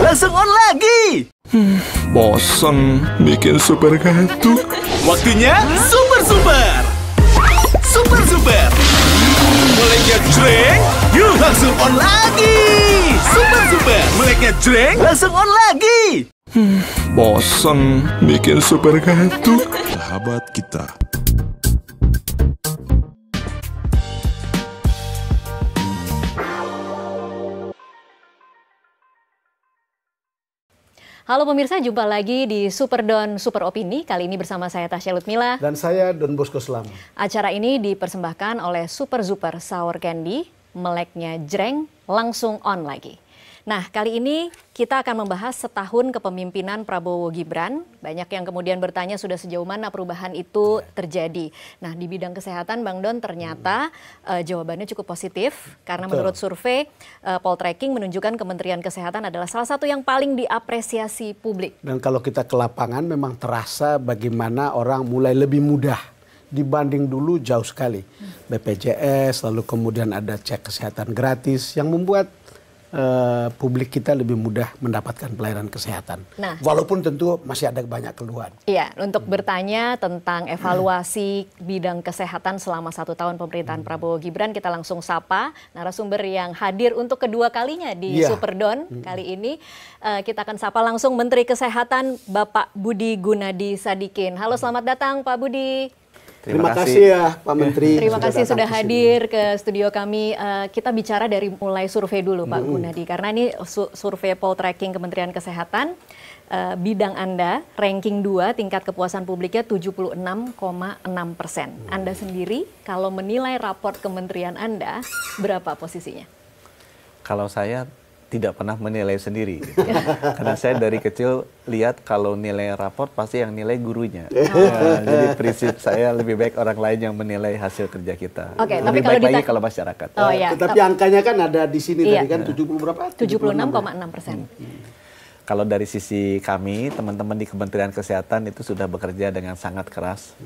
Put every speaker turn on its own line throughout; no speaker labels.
langsung on lagi.
Bosen bikin super kartu.
Waktunya super. Super. Meleknya jreng, yuk langsung on lagi. Super. Meleknya jreng, langsung on lagi.
Bosen bikin super kartu. Sahabat kita.
Halo pemirsa, jumpa lagi di Super Don Super Opini. Kali ini bersama saya Tasya Lutmila.
Dan saya Don Bosco Selamat.
Acara ini dipersembahkan oleh Super Sour Candy. Meleknya jreng, langsung on lagi. Nah, kali ini kita akan membahas setahun kepemimpinan Prabowo Gibran. Banyak yang kemudian bertanya sudah sejauh mana perubahan itu terjadi. Nah, di bidang kesehatan Bang Don ternyata jawabannya cukup positif. Karena menurut survei Poltreking menunjukkan Kementerian Kesehatan adalah salah satu yang paling diapresiasi publik.
Dan kalau kita ke lapangan memang terasa bagaimana orang mulai lebih mudah dibanding dulu jauh sekali. BPJS, lalu kemudian ada cek kesehatan gratis yang membuat publik kita lebih mudah mendapatkan pelayanan kesehatan.
Nah,
walaupun tentu masih ada banyak keluhan.
Iya, untuk bertanya tentang evaluasi bidang kesehatan selama 1 tahun pemerintahan Prabowo Gibran, kita langsung sapa narasumber yang hadir untuk kedua kalinya di Super Don. Kali ini kita akan sapa langsung Menteri Kesehatan Bapak Budi Gunadi Sadikin. Halo, selamat datang Pak Budi.
Terima kasih ya Pak Menteri.
Terima kasih sudah hadir ke studio kami. Kita bicara dari mulai survei dulu Pak Gunadi. Karena ini survei Poltreking Kementerian Kesehatan. Bidang Anda ranking 2 tingkat kepuasan publiknya 76,6%. Anda sendiri kalau menilai raport kementerian Anda berapa posisinya?
Kalau saya tidak pernah menilai sendiri. Karena saya dari kecil lihat kalau nilai raport pasti yang nilai gurunya. Jadi prinsip saya lebih baik orang lain yang menilai hasil kerja kita. Lebih baik lagi kalau masyarakat.
Tetapi angkanya kan ada di sini tadi kan 70 berapa?
76,6%.
Kalau dari sisi kami, teman-teman di Kementerian Kesehatan itu sudah bekerja dengan sangat keras.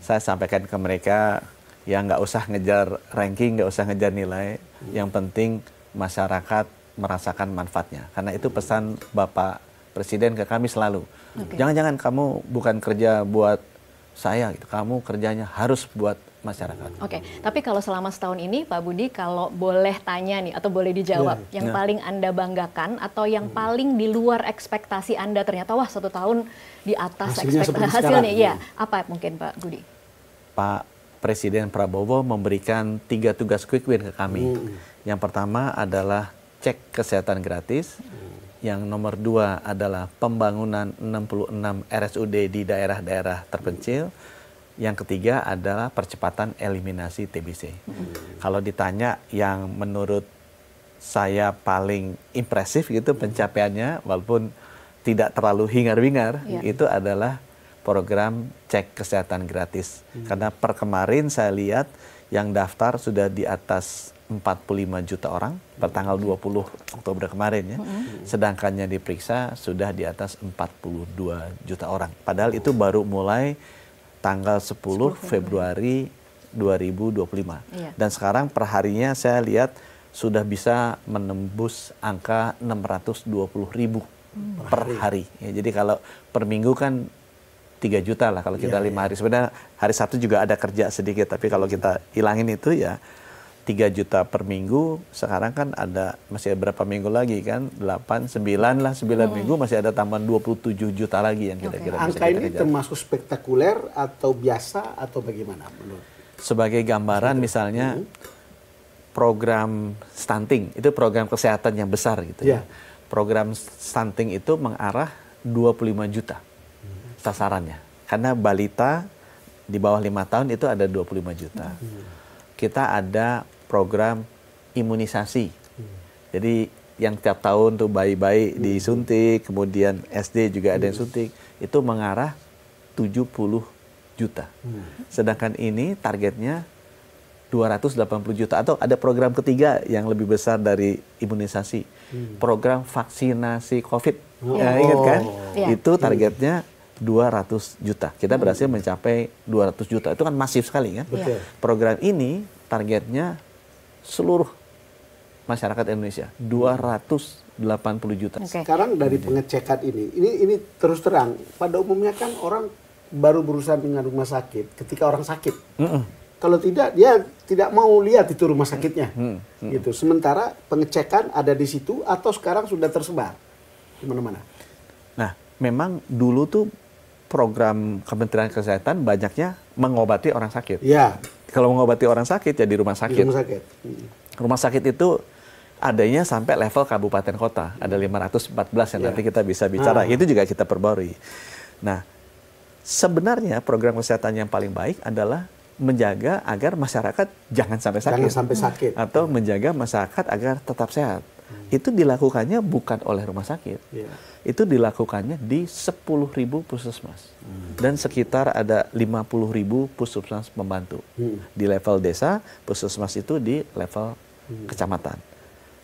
Saya sampaikan ke mereka, ya nggak usah ngejar ranking, nggak usah ngejar nilai. Yang penting masyarakat merasakan manfaatnya. Karena itu pesan Bapak Presiden ke kami selalu. Jangan-jangan kamu bukan kerja buat saya, gitu. Kamu kerjanya harus buat masyarakat.
Tapi kalau selama setahun ini Pak Budi, kalau boleh tanya nih atau boleh dijawab, yang paling Anda banggakan atau yang paling di luar ekspektasi Anda ternyata wah 1 tahun di atas ekspektasi hasilnya, ya apa mungkin Pak Budi?
Pak Presiden Prabowo memberikan 3 tugas quick win ke kami. Yang pertama adalah cek kesehatan gratis. Yang nomor 2 adalah pembangunan 66 RSUD di daerah-daerah terpencil. Yang ketiga adalah percepatan eliminasi TBC. Kalau ditanya yang menurut saya paling impresif gitu pencapaiannya, walaupun tidak terlalu hingar-bingar, itu adalah program cek kesehatan gratis. Karena per kemarin saya lihat yang daftar sudah di atas 45 juta orang per tanggal 20 Oktober kemarin ya. Sedangkan yang diperiksa sudah di atas 42 juta orang. Padahal itu baru mulai tanggal 10 Februari 2025. Dan sekarang perharinya saya lihat sudah bisa menembus angka 620.000 per hari. Ya, jadi kalau per minggu kan 3 juta lah kalau kita 5 hari. Sebenarnya hari Sabtu juga ada kerja sedikit, tapi kalau kita hilangin itu ya 3 juta per minggu. Sekarang kan ada masih berapa minggu lagi kan? 8, 9 lah, 9 minggu masih ada tambahan 27 juta lagi yang kira-kira bisa kita
kejar. Angka ini termasuk spektakuler atau biasa atau bagaimana menurut?
Sebagai gambaran misalnya program stunting, itu program kesehatan yang besar gitu ya. Program stunting itu mengarah 25 juta sasarannya. Karena balita di bawah 5 tahun itu ada 25 juta. Kita ada program imunisasi. Jadi yang tiap tahun tuh bayi-bayi disuntik, kemudian SD juga ada yang suntik, itu mengarah 70 juta. Sedangkan ini targetnya 280 juta. Atau ada program ketiga yang lebih besar dari imunisasi. Program vaksinasi COVID. Ingat kan? Itu targetnya 200 juta. Kita berhasil mencapai 200 juta. Itu kan masif sekali kan? Program ini targetnya seluruh masyarakat Indonesia, 280 juta.
Oke.
Sekarang dari pengecekan ini terus terang, pada umumnya kan orang baru berusaha dengan rumah sakit ketika orang sakit. Kalau tidak, dia tidak mau lihat itu rumah sakitnya. Gitu. Sementara pengecekan ada di situ atau sekarang sudah tersebar di mana-mana.
Nah, memang dulu tuh program Kementerian Kesehatan banyaknya mengobati orang sakit.
Ya,
Kalau mengobati orang sakit ya di rumah
di
sakit.
rumah sakit.
Rumah sakit itu adanya sampai level kabupaten kota. Ada 514 yang
Ya.
nanti kita bisa bicara. Itu juga kita perbarui. Nah, sebenarnya program kesehatan yang paling baik adalah menjaga agar masyarakat jangan sampai sakit.
Jangan sampai sakit.
Atau menjaga masyarakat agar tetap sehat. Itu dilakukannya bukan oleh rumah sakit.
Ya.
Itu dilakukannya di 10.000 puskesmas. Dan sekitar ada 50.000 puskesmas pembantu. Di level desa, puskesmas itu di level kecamatan.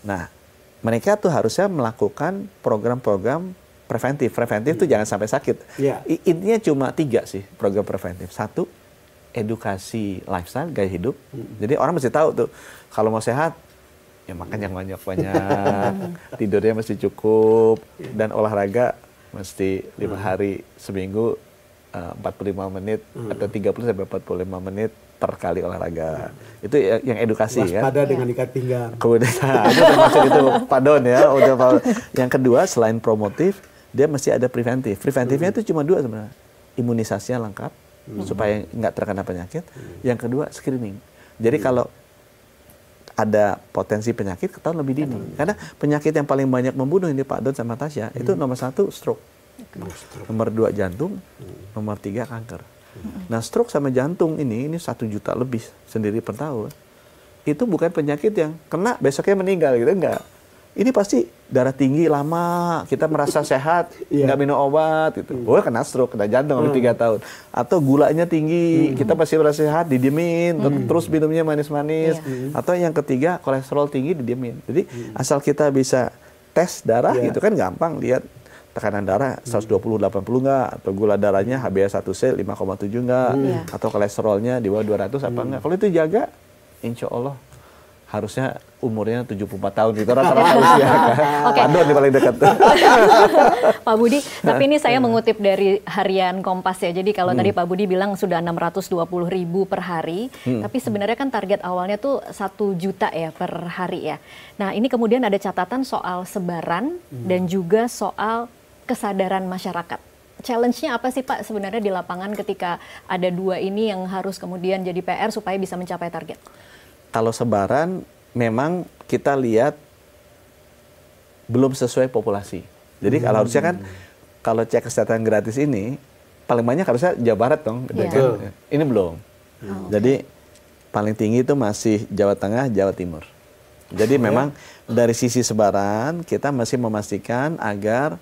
Nah, mereka tuh harusnya melakukan program-program preventif. Preventif itu jangan sampai sakit.
Ya.
Intinya cuma 3 sih program preventif. 1, edukasi lifestyle, gaya hidup. Jadi orang mesti tahu tuh, kalau mau sehat, ya makan yang banyak-banyak, tidurnya mesti cukup, dan olahraga mesti 5 hari seminggu, 45 menit atau 30 sampai 45 menit per kali olahraga. Itu yang edukasi kan.
Waspada dengan ikat pinggang.
Kemudian itu termasuk itu Pak Don ya. Yang kedua selain promotif, dia mesti ada preventif. Preventifnya itu cuma 2 sebenarnya. Imunisasinya lengkap supaya nggak terkena penyakit. Yang kedua screening. Jadi kalau ada potensi penyakit ketahuan lebih dini. Karena penyakit yang paling banyak membunuh ini Pak Don sama Tasya itu nomor 1 stroke, nomor 2 jantung, nomor 3 kanker. Nah stroke sama jantung ini 1 juta lebih sendiri per tahun. Itu bukan penyakit yang kena besoknya meninggal gitu, enggak. Ini pasti darah tinggi lama, kita merasa sehat, nggak minum obat gitu. Oh kena stroke, kena jantung sampai 3 tahun. Atau gulanya tinggi, kita pasti merasa sehat, didiemin, terus minumnya manis-manis. Atau yang ketiga kolesterol tinggi, didiemin. Jadi asal kita bisa tes darah gitu kan gampang lihat tekanan darah 120-80 nggak, atau gula darahnya HbA1c 5,7 nggak, atau kolesterolnya di bawah 200 apa nggak. Kalau itu jaga, insya Allah harusnya umurnya 74 tahun itu rata-rata usia kan.
Oke.
Pak Don yang paling dekat.
Pak Budi, tapi ini saya mengutip dari harian Kompas ya. Jadi kalau tadi Pak Budi bilang sudah 620.000 per hari, tapi sebenarnya kan target awalnya tuh 1 juta ya per hari ya. Nah ini kemudian ada catatan soal sebaran dan juga soal kesadaran masyarakat. Challenge-nya apa sih Pak sebenarnya di lapangan ketika ada 2 ini yang harus kemudian jadi PR supaya bisa mencapai target?
Kalau sebaran memang kita lihat belum sesuai populasi. Jadi kalau harusnya kan kalau cek kesehatan gratis ini paling banyak harusnya Jawa Barat dong, gitu kan? Ini belum. Jadi paling tinggi itu masih Jawa Tengah, Jawa Timur. Jadi memang dari sisi sebaran kita masih memastikan agar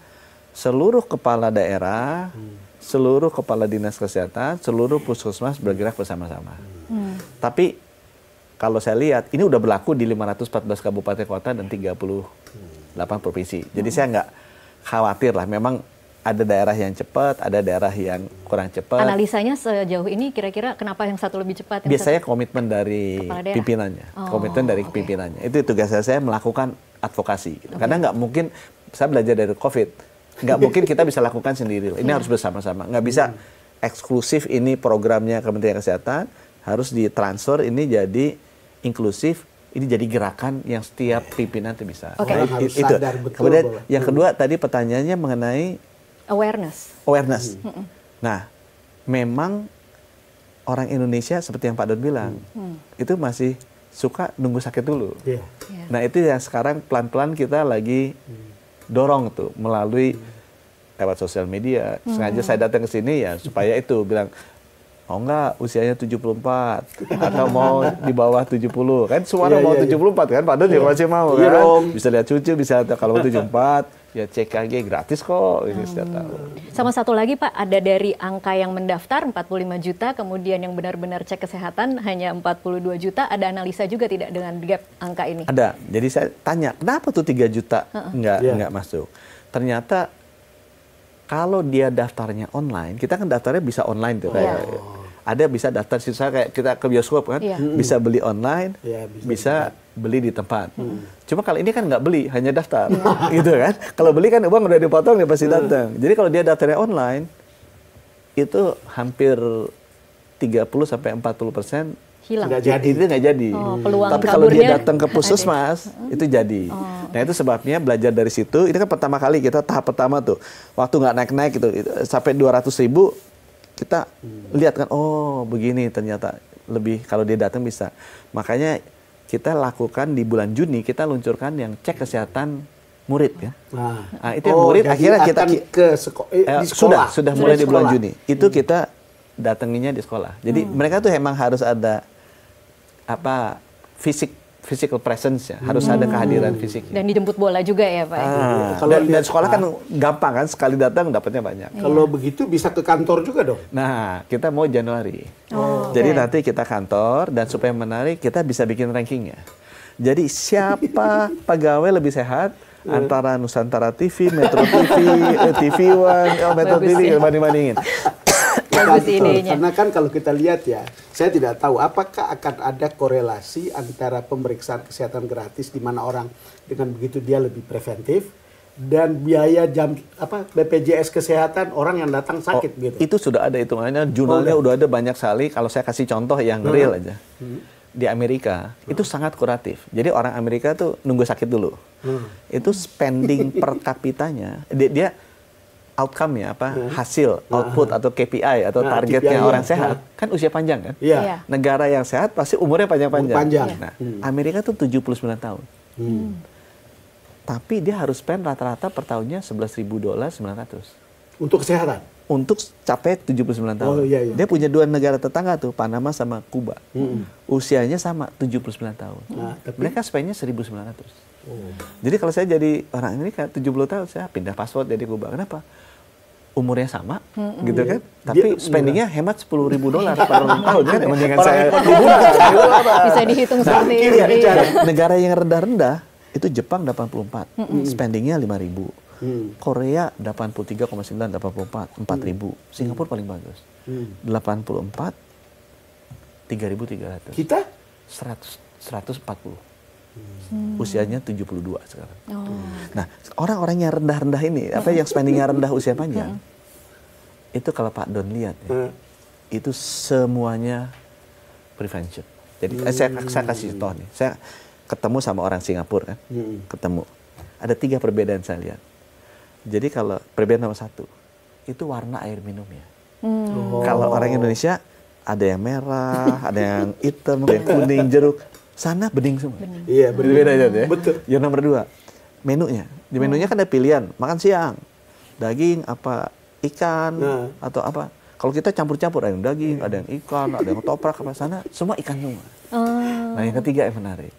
seluruh kepala daerah, seluruh kepala dinas kesehatan, seluruh puskesmas bergerak bersama-sama. Tapi kalau saya lihat, ini udah berlaku di 514 kabupaten kota dan 38 provinsi. Jadi saya nggak khawatir lah, memang ada daerah yang cepat, ada daerah yang kurang cepat.
Analisanya sejauh ini kira-kira kenapa yang satu lebih cepat? Yang
Biasanya komitmen dari pimpinannya. Komitmen dari pimpinannya. Itu tugas saya melakukan advokasi. Karena nggak mungkin, saya belajar dari COVID, nggak mungkin kita bisa lakukan sendiri. Ini harus bersama-sama. Nggak bisa eksklusif ini programnya Kementerian Kesehatan, harus ditransfer ini jadi inklusif, ini jadi gerakan yang setiap pimpinan itu bisa.
Orang harus
itu.
sadar betul
Kemudian
bahwa
yang kedua tadi pertanyaannya mengenai awareness. Nah, memang orang Indonesia seperti yang Pak Don bilang, itu masih suka nunggu sakit dulu. Nah, itu yang sekarang pelan-pelan kita lagi dorong tuh melalui lewat sosial media. Sengaja saya datang ke sini ya supaya itu bilang, mau nggak usianya 74 atau mau di bawah 70 kan semua orang mau 74 kan Pak Don juga masih mau kan bisa lihat cucu bisa kalau mau 74 ya CKG gratis kok ini setiap tahun.
Sama satu lagi Pak, ada dari angka yang mendaftar 45 juta, kemudian yang benar-benar cek kesehatan hanya 42 juta, ada analisa juga tidak dengan gap angka ini?
Ada, jadi saya tanya kenapa tuh 3 juta nggak masuk. Ternyata kalau dia daftarnya online, kita kan daftarnya bisa online tuh kayak ada bisa daftar sisa kayak kita ke bioskop kan, bisa beli online, bisa beli di tempat. Cuma kalau ini kan nggak beli, hanya daftar, gitu kan. Kalau beli kan uang udah dipotong, dia pasti datang. Jadi kalau dia daftarnya online, itu hampir 30-40%
hilang.
Itu nggak jadi. Tapi kalau dia datang ke puskesmas, itu jadi. Nah itu sebabnya belajar dari situ. Ini kan pertama kali kita tahap pertama tuh, waktu nggak naik-naik gitu, sampai 200.000 kita lihat kan, oh begini ternyata lebih kalau dia datang bisa. Makanya kita lakukan di bulan Juni, kita luncurkan yang cek kesehatan murid ya. Nah, itu yang murid akhirnya kita
ke di sekolah.
Sudah mulai di bulan Juni. Itu kita datanginya di sekolah. Jadi mereka tuh emang harus ada physical presence ya, harus ada kehadiran fisik.
Dan dijemput bola juga ya Pak.
Dan sekolah kan gampang kan, sekali datang dapatnya banyak.
Kalau begitu bisa ke kantor juga dong.
Nah, kita mau Januari. Jadi nanti kita kantor, dan supaya menarik kita bisa bikin rankingnya. Jadi siapa pegawai lebih sehat antara Nusantara TV, Metro TV, TV One, Metro TV, banding-bandingin.
Karena kan kalau kita lihat ya, saya tidak tahu apakah akan ada korelasi antara pemeriksaan kesehatan gratis di mana orang dengan begitu dia lebih preventif dan biaya BPJS kesehatan orang yang datang sakit gitu.
Itu sudah ada hitungannya, jurnalnya udah ada banyak sekali. Kalau saya kasih contoh yang real aja. Di Amerika itu sangat kuratif. Jadi orang Amerika tuh nunggu sakit dulu. Itu spending per kapitanya dia outcome-nya hasil, output atau KPI atau targetnya orang sehat kan usia panjang kan? Negara yang sehat pasti umurnya panjang-panjang. Nah, Amerika tuh 79 tahun. Tapi dia harus spend rata-rata per tahunnya $11.900.
Untuk kesehatan?
Untuk capai 79 tahun. Dia punya dua negara tetangga tuh, Panama sama Kuba. Usianya sama, 79 tahun. Mereka spendnya 1.900. Jadi kalau saya jadi orang Amerika 70 tahun, saya pindah paspor jadi Kuba. Kenapa? Umurnya sama, gitu kan? Tapi spendingnya hemat $10.000 per tahun kan? Mendingan saya
bisa dihitung seperti ini.
Negara yang rendah-rendah itu Jepang 84, spendingnya 5.000. Korea 83,9, 84, 4.000. Singapura paling bagus. 84, 3.300.
Kita?
140. Usianya 72 sekarang. Nah, orang-orang yang rendah-rendah ini, yang spendingnya rendah usia panjang, itu kalau Pak Don lihat ya, itu semuanya prevention. Jadi saya kasih contoh nih, saya ketemu sama orang Singapura kan, ketemu. Ada 3 perbedaan saya lihat. Jadi kalau perbedaan nomor 1, itu warna air minumnya. Kalau orang Indonesia ada yang merah, ada yang hitam, ada yang kuning, jeruk. Sana bening semua.
Iya,
berbeda aja ya.
Betul.
Yang nomor 2, menunya. Di menunya kan ada pilihan, makan siang, daging apa, ikan atau apa. Kalau kita campur-campur, ada yang daging, ada yang ikan, ada yang toprak apa sana, semua ikan semua. Nah, yang ketiga yang menarik.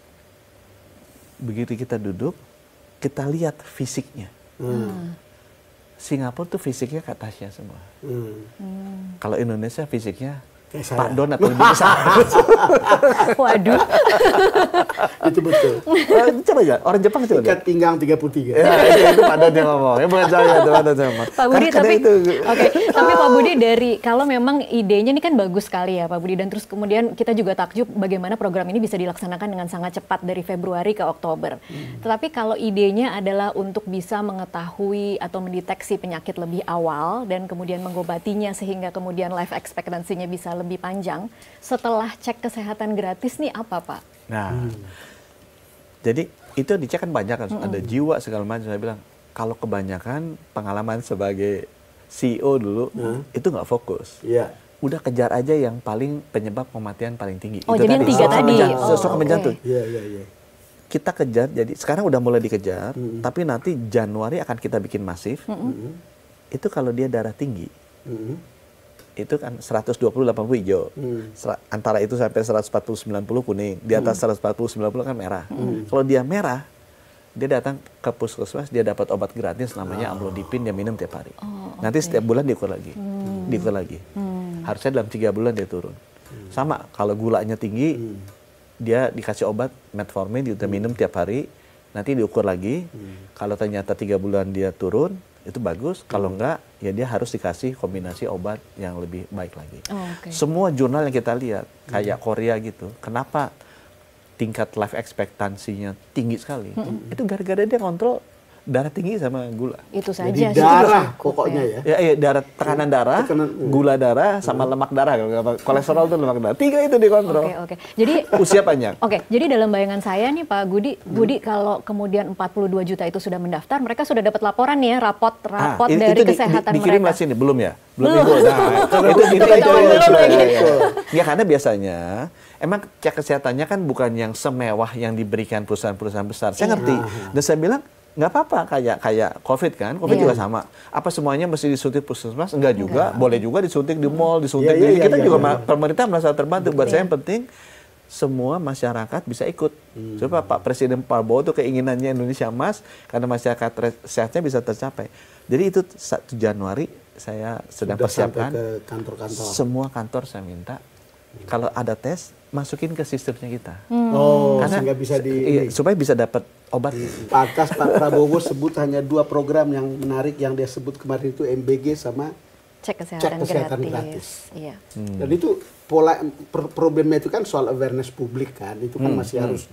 Begitu kita duduk, kita lihat fisiknya. Singapura tuh fisiknya kayak Tasya semua. Kalau Indonesia fisiknya Pak Don atau lebih besar.
Waduh.
Itu betul.
Coba ya, orang Jepang coba.
Ikat pinggang 33.
Itu Pak Don yang ngomong. Ya bukan saya, itu Pak Don yang ngomong.
Pak Budi, tapi Pak Budi kalau memang idenya ini kan bagus sekali ya Pak Budi, dan terus kemudian kita juga takjub bagaimana program ini bisa dilaksanakan dengan sangat cepat dari Februari ke Oktober. Tetapi kalau idenya adalah untuk bisa mengetahui atau mendeteksi penyakit lebih awal dan kemudian mengobatinya sehingga kemudian life expectancy-nya bisa lebih panjang, setelah cek kesehatan gratis nih apa Pak?
Nah, jadi itu dicek kan banyak kan, ada jiwa segala macam. Saya bilang, kalau kebanyakan pengalaman sebagai CEO dulu, itu nggak fokus. Udah kejar aja yang paling penyebab kematian paling tinggi.
Oh,
itu
jadi yang 3 tadi.
Stroke jantung. Kita kejar, jadi sekarang udah mulai dikejar, tapi nanti Januari akan kita bikin masif. Itu kalau dia darah tinggi. Itu kan 120-80 hijau. Antara itu sampai 140-90 kuning. Di atas 140-90 kan merah. Kalau dia merah, dia datang ke puskesmas, dia dapat obat gratis namanya amlodipin, dia minum tiap hari. Nanti setiap bulan diukur lagi. Diukur lagi. Harusnya dalam 3 bulan dia turun. Sama, kalau gulanya tinggi, dia dikasih obat metformin, dia minum tiap hari, nanti diukur lagi. Kalau ternyata 3 bulan dia turun, itu bagus. Kalau enggak, ya dia harus dikasih kombinasi obat yang lebih baik lagi. Semua jurnal yang kita lihat, kayak Korea gitu, kenapa tingkat life expectancy-nya tinggi sekali? Itu gara-gara dia kontrol darah tinggi sama gula.
Itu saja.
Jadi
sih.
darah pokoknya ya.
Ya, darah, tekanan darah, gula darah, sama lemak darah. Kolesterol itu lemak darah. 3 itu dikontrol.
Oke. Jadi
usia panjang.
Oke, jadi dalam bayangan saya nih Pak Budi, kalau kemudian 42 juta itu sudah mendaftar, mereka sudah dapat laporan nih ya, raport dari kesehatan
dikirim
mereka.
sini, belum ya? Belum. Nah, itu ya, karena biasanya emang cek kesehatannya kan bukan yang semewah yang diberikan perusahaan-perusahaan besar. Saya ngerti. Dan saya bilang nggak apa-apa, kayak COVID kan, COVID juga sama. Apa semuanya mesti disuntik puskesmas? Enggak juga, boleh juga disuntik di mall, disuntik kita juga pemerintah merasa terbantu. Buat saya yang penting semua masyarakat bisa ikut. Coba Pak Presiden Prabowo itu keinginannya Indonesia emas karena masyarakat sehatnya bisa tercapai. Jadi itu 1 Januari saya sedang persiapkan.
Ke kantor-kantor.
Semua kantor saya minta kalau ada tes masukin ke sistemnya kita.
Karena sehingga bisa
supaya bisa dapat obat.
Pantas Pak Prabowo sebut hanya 2 program yang menarik yang dia sebut kemarin itu MBG sama
Cek kesehatan
gratis.
Iya.
Dan itu problemnya itu kan soal awareness publik kan. Itu kan masih harus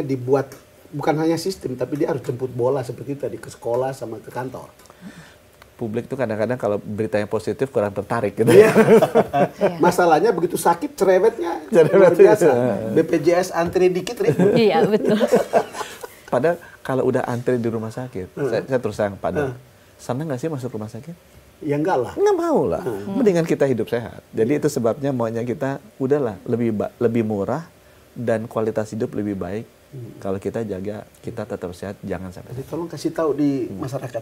dibuat bukan hanya sistem tapi dia harus jemput bola seperti tadi ke sekolah sama ke kantor.
Publik tuh kadang-kadang kalau beritanya positif kurang tertarik gitu.
Masalahnya begitu sakit cerewetnya luar biasa. BPJS antri dikit ribut.
Iya, betul.
Padahal kalau udah antri di rumah sakit, saya terus terang Pak Don, senang nggak sih masuk rumah sakit?
Ya enggak lah.
Nggak mau lah. Mendingan kita hidup sehat. Jadi itu sebabnya maunya kita udahlah lebih murah dan kualitas hidup lebih baik. Kalau kita jaga, kita tetap sehat, jangan sampai.
Jadi tolong kasih tahu di masyarakat.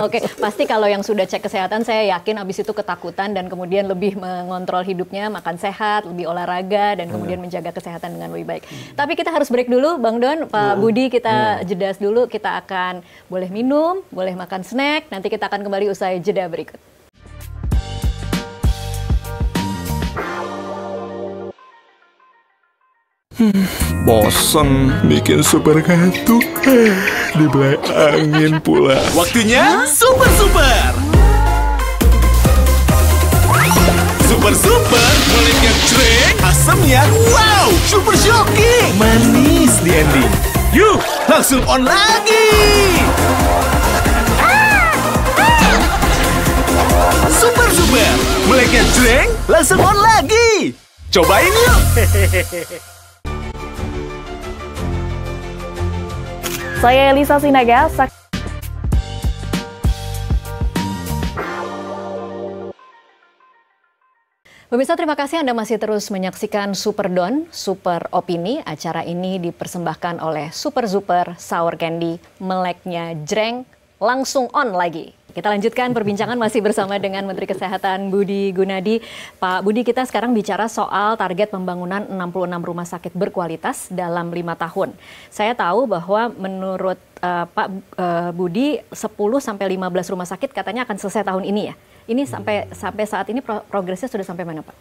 Oke, pasti kalau yang sudah cek kesehatan, saya yakin abis itu ketakutan dan kemudian lebih mengontrol hidupnya, makan sehat, lebih olahraga, dan kemudian menjaga kesehatan dengan lebih baik. Tapi kita harus break dulu, Bang Don, Pak Budi, kita jeda dulu. Kita akan boleh minum, boleh makan snack, nanti kita akan kembali usai jeda berikut.
Bosen bikin super kartu, dibelai angin pula.
Waktunya super. Super mulainya jreng, asamnya wow, super shocking, manis di ending. Yuk, langsung on lagi. Super, mulainya jreng, langsung on lagi. Cobain yuk.
Saya Elisa Sinaga.
Pemirsa, terima kasih Anda masih terus menyaksikan Super Don, Super Opini. Acara ini dipersembahkan oleh Super Sour Candy, meleknya jreng, langsung on lagi. Kita lanjutkan perbincangan masih bersama dengan Menteri Kesehatan Budi Gunadi. Pak Budi, kita sekarang bicara soal target pembangunan 66 rumah sakit berkualitas dalam 5 tahun. Saya tahu bahwa menurut Pak Budi 10-15 rumah sakit katanya akan selesai tahun ini ya. Ini sampai saat ini progresnya sudah sampai mana Pak?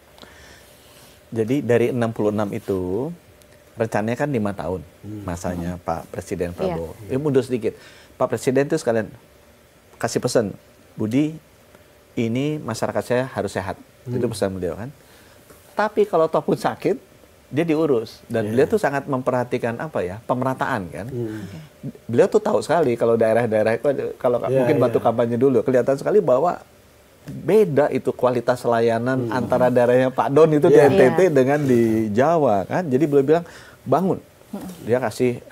Jadi dari 66 itu rencananya kan 5 tahun masanya Pak Presiden Prabowo. Ini mundur sedikit. Pak Presiden itu sekalian kasih pesan, Budi, ini masyarakat saya harus sehat. Itu pesan beliau kan. Tapi kalau toh pun sakit, dia diurus. Dan beliau tuh sangat memperhatikan pemerataan kan. Beliau tuh tahu sekali kalau daerah-daerah itu, kalau mungkin bantu kampanye dulu, kelihatan sekali bahwa beda itu kualitas layanan antara daerahnya Pak Don itu di NTT dengan di Jawa kan. Jadi beliau bilang, bangun. Dia kasih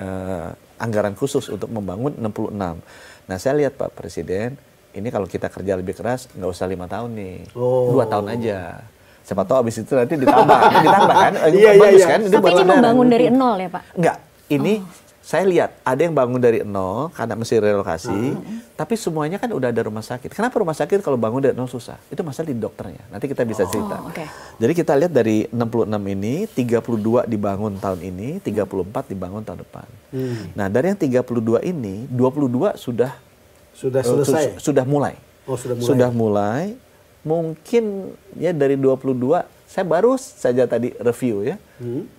anggaran khusus untuk membangun 66. Nah saya lihat Pak Presiden, ini kalau kita kerja lebih keras, nggak usah 5 tahun nih, 2 tahun aja. Siapa tahu abis itu nanti ditambah kan? Bagus kan?
Tapi ini membangun dari nol ya Pak?
Enggak, ini saya lihat ada yang bangun dari nol karena mesti relokasi, tapi semuanya kan udah ada rumah sakit. Kenapa rumah sakit kalau bangun dari nol susah? Itu masalah di dokternya. Nanti kita bisa cerita. Jadi kita lihat dari 66 ini, 32 dibangun tahun ini, 34 dibangun tahun depan. Nah dari yang 32 ini, 22 sudah
selesai.
Sudah mulai. Sudah mulai. Mungkin ya dari 22, saya baru saja tadi review ya.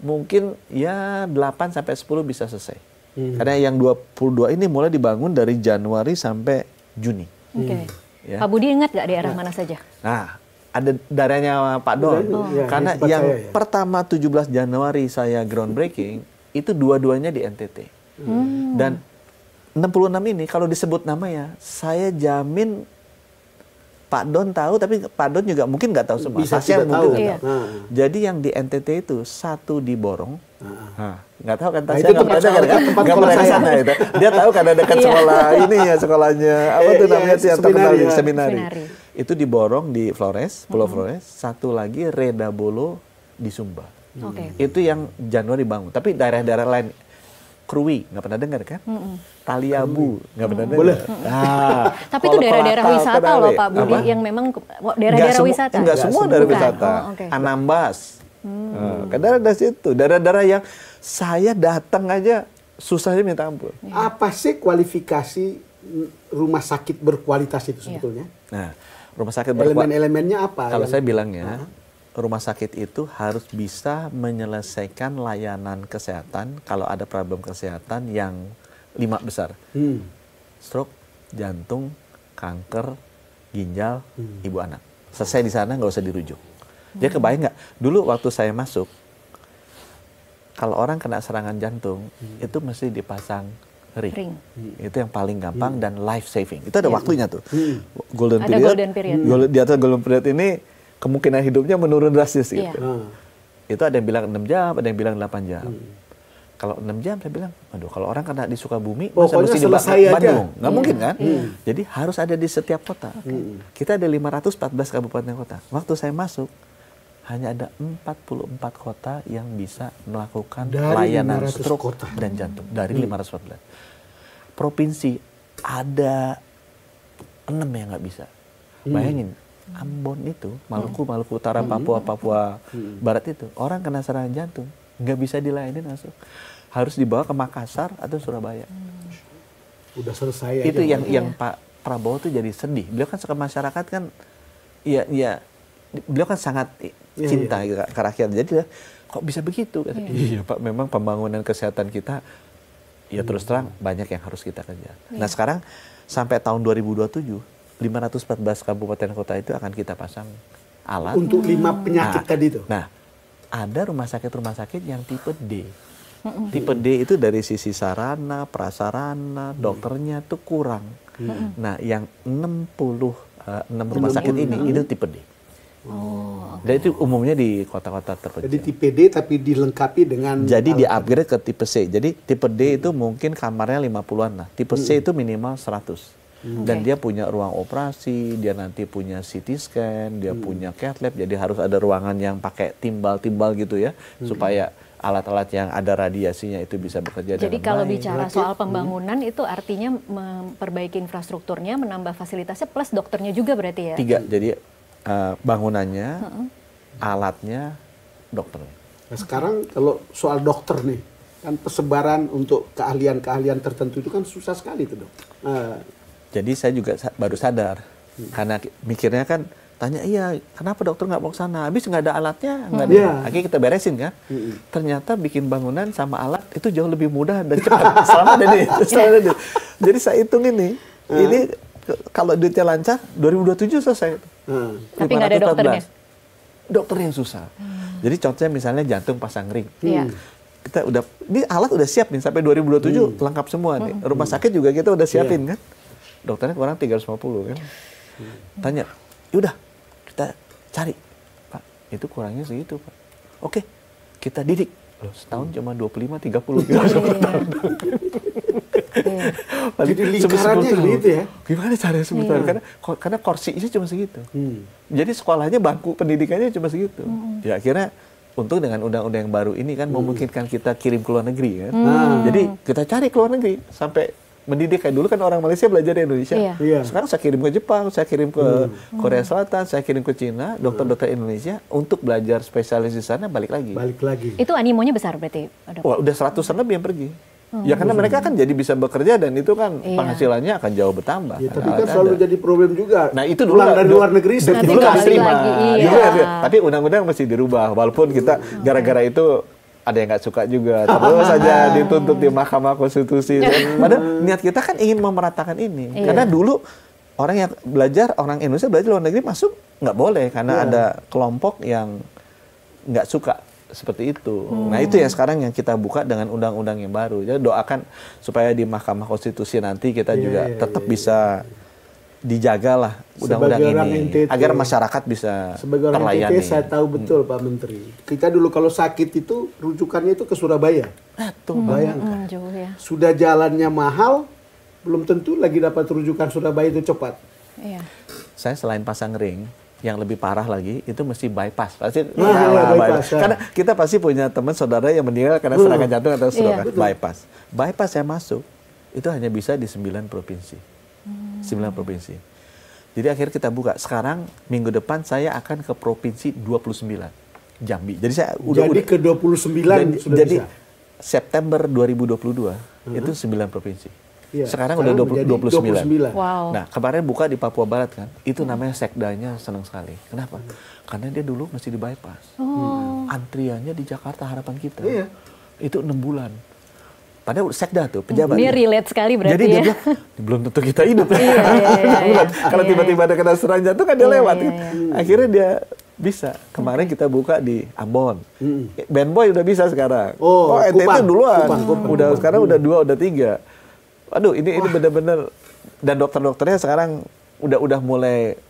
Mungkin ya 8 sampai 10 bisa selesai. Karena yang 22 ini mulai dibangun dari Januari sampai Juni.
Oke.
Ya.
Pak Budi ingat nggak daerah mana saja?
Nah, ada daerahnya Pak Don. Karena yang pertama 17 Januari saya groundbreaking, itu dua-duanya di NTT. Dan 66 ini kalau disebut namanya, saya jamin Pak Don tahu, tapi Pak Don juga mungkin nggak tahu semua.
Bisa
Pasien
tidak tahu.
mungkin nggak tahu. Jadi yang di NTT itu satu di Borong. Nggak tahu kan? Tasya nggak pernah dengar kan? Nggak pernah ke sana itu. Dia tahu kan ada dekat sekolah ini ya, sekolahnya apa tuh namanya tuh yang terkenal di seminari. Itu di Borong di Flores, Pulau Flores. Satu lagi Redabolo di Sumba. Itu yang Januari bangun. Tapi daerah-daerah lain, Krui nggak pernah dengar kan? Taliabu nggak pernah dengar.
Tapi itu daerah-daerah wisata loh Pak Budi, yang memang daerah-daerah wisata.
Enggak semua daerah wisata. Anambas. Kan daerah situ, daerah-daerah yang saya datang aja susahnya minta ampun.
Apa sih kualifikasi rumah sakit berkualitas itu sebetulnya?
Nah, rumah sakit berkualitas.
Elemen-elemennya apa?
Kalau saya bilangnya, rumah sakit itu harus bisa menyelesaikan layanan kesehatan kalau ada problem kesehatan yang 5 besar. Stroke, jantung, kanker, ginjal, ibu anak. Selesai di sana nggak usah dirujuk. Dia kebayang nggak? Dulu waktu saya masuk, kalau orang kena serangan jantung, itu mesti dipasang ring. Itu yang paling gampang dan life saving. Itu ada waktunya tuh. Golden
ada
period.
golden period.
Di atas golden period ini kemungkinan hidupnya menurun drastis gitu. Itu ada yang bilang 6 jam, ada yang bilang 8 jam. Kalau 6 jam saya bilang, aduh kalau orang kena di Sukabumi, masa mesti di Bandung? Nggak mungkin kan? Jadi harus ada di setiap kota. Kita ada 514 kabupaten kota. Waktu saya masuk, hanya ada 44 kota yang bisa melakukan layanan stroke dan jantung. Dari 514. Provinsi ada 6 yang nggak bisa. Bayangin, Ambon itu, Maluku Utara, Papua Barat itu, orang kena serangan jantung, nggak bisa dilayani langsung. Harus dibawa ke Makassar atau Surabaya.
Udah selesai
itu
aja.
yang Pak Prabowo tuh jadi sedih. Beliau kan ke masyarakat kan, beliau kan sangat cinta ke rakyat. Jadi kok bisa begitu? Iya Pak, memang pembangunan kesehatan kita, ya terus terang banyak yang harus kita kerja. Nah sekarang sampai tahun 2027, 514 kabupaten kota itu akan kita pasang alat.
Untuk 5 penyakit tadi itu?
Nah, ada rumah sakit yang tipe D. Tipe D itu dari sisi sarana, prasarana, dokternya tuh kurang. Nah, yang 66 rumah sakit ini itu tipe D. Dan itu umumnya di kota-kota terpencil.
Jadi tipe D tapi dilengkapi dengan...
Jadi di-upgrade ke tipe C. Jadi tipe D itu mungkin kamarnya 50-an lah. Tipe C itu minimal 100. Dan dia punya ruang operasi, dia nanti punya CT scan, dia punya cath lab, jadi harus ada ruangan yang pakai timbal-timbal gitu ya, supaya alat-alat yang ada radiasinya itu bisa bekerja dengan baik.
Jadi kalau bicara soal pembangunan itu artinya memperbaiki infrastrukturnya, menambah fasilitasnya, plus dokternya juga berarti ya?
3, jadi bangunannya, alatnya, dokternya.
Nah, sekarang kalau soal dokter nih, kan persebaran untuk keahlian-keahlian tertentu itu kan susah sekali tuh dok.
Jadi saya juga baru sadar, karena mikirnya kan tanya, iya kenapa dokter nggak mau ke sana? Habis nggak ada alatnya, nggak ada. Akhirnya kita beresin kan. Ternyata bikin bangunan sama alat itu jauh lebih mudah dan cepat. Selama ada nih. Jadi saya hitung ini kalau duitnya lancar, 2027 selesai.
Tapi nggak ada dokternya?
Dokter yang susah. Jadi contohnya misalnya jantung pasang ring. Kita ini alat udah siap nih sampai 2027 lengkap semua nih. Rumah sakit juga kita udah siapin kan. Dokternya kurang 350 kan. Tanya, yaudah kita cari. Pak, itu kurangnya segitu Pak. Oke, kita didik. Loh, setahun cuma 25-30 kilo per tahun.
Jadi lingkarannya gitu ya?
Gimana caranya sebetulnya? Karena kursinya cuma segitu. Jadi sekolahnya, bangku pendidikannya cuma segitu. Ya akhirnya untung dengan undang-undang yang baru ini kan memungkinkan kita kirim ke luar negeri kan. Jadi kita cari ke luar negeri sampai mendidik. Kayak dulu kan orang Malaysia belajar di Indonesia. Sekarang saya kirim ke Jepang, saya kirim ke Korea Selatan, saya kirim ke Cina, dokter-dokter Indonesia untuk belajar spesialis di sana balik lagi.
Itu animonya besar berarti?
Wah, udah 100-an lebih yang pergi. Ya karena mereka kan jadi bisa bekerja dan itu kan penghasilannya akan jauh bertambah.
Ya, tapi kan selalu jadi problem juga.
Nah itu dulu
dari luar negeri
dulu nggak diterima. Tapi undang-undang masih dirubah. Walaupun kita gara-gara itu ada yang nggak suka juga, terus saja dituntut di Mahkamah Konstitusi. Padahal niat kita kan ingin memeratakan ini, karena dulu orang yang belajar, orang Indonesia belajar luar negeri masuk nggak boleh karena ada kelompok yang nggak suka seperti itu. Nah itu yang sekarang yang kita buka dengan undang-undang yang baru. Jadi doakan supaya di Mahkamah Konstitusi nanti kita juga tetap bisa dijagalah undang-undang ini
NTT,
agar masyarakat bisa
sebagai orang
terlayani.
NTT saya tahu betul Pak Menteri. Kita dulu kalau sakit itu rujukannya itu ke Surabaya.
Tuh,
Bayangkan.
Jauh ya.
Sudah jalannya mahal, belum tentu lagi dapat rujukan Surabaya itu cepat.
Iya.
Saya selain pasang ring, yang lebih parah lagi itu mesti bypass. Pasti
bypass, ya.
Karena kita pasti punya teman saudara yang meninggal karena serangan jantung atau serangan bypass. Bypass saya masuk itu hanya bisa di 9 provinsi. 9 provinsi. Jadi akhirnya kita buka. Sekarang minggu depan saya akan ke provinsi 29, Jambi. Jadi saya
Jadi ke 29 sudah
jadi
bisa.
September 2022 itu 9 provinsi.
Iya,
Sekarang udah 29.
Wow.
Nah, kemarin buka di Papua Barat kan, itu namanya sekdanya senang sekali. Kenapa? Karena dia dulu mesti di bypass. Antriannya di Jakarta Harapan Kita.
Iya.
Itu 6 bulan. Padahal sekda tuh, pejabat.
Dia relate sekali berarti
Jadi
ya.
dia bilang, belum tentu kita hidup.
Iya.
Kalau tiba-tiba ada kena serangan jantung kan dia
Iya,
lewat.
iya,
Akhirnya dia bisa. Kemarin kita buka di Ambon. Band Boy udah bisa sekarang.
Oh,
NTT
Kupang.
duluan.
Kupang.
Udah sekarang udah 2, udah 3. Waduh, ini benar-benar, dan dokter-dokternya sekarang udah mulai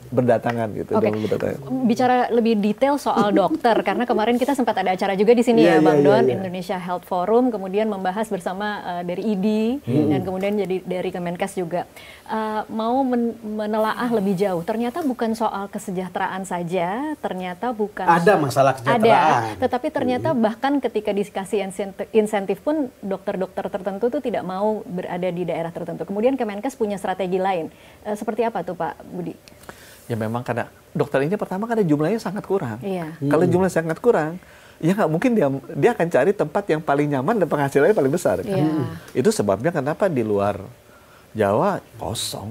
berdatangan gitu.
Oke,
udah mulai berdatangan.
bicara lebih detail soal dokter, karena kemarin kita sempat ada acara juga di sini
Iya,
ya, Bang
iya,
Don,
iya.
Indonesia Health Forum, kemudian membahas bersama dari ID dan kemudian jadi dari Kemenkes juga. Mau menelaah lebih jauh, ternyata bukan soal kesejahteraan saja, ternyata bukan
Ada masalah kesejahteraan.
ada, tetapi ternyata bahkan ketika dikasih insentif pun dokter-dokter tertentu tuh tidak mau berada di daerah tertentu. Kemudian Kemenkes punya strategi lain. Seperti apa tuh Pak Budi?
Ya memang karena dokter ini pertama karena jumlahnya sangat kurang.
Iya.
Kalau jumlah sangat kurang, ya nggak mungkin dia akan cari tempat yang paling nyaman dan penghasilannya paling besar. Kan?
Iya.
Itu sebabnya kenapa di luar Jawa kosong.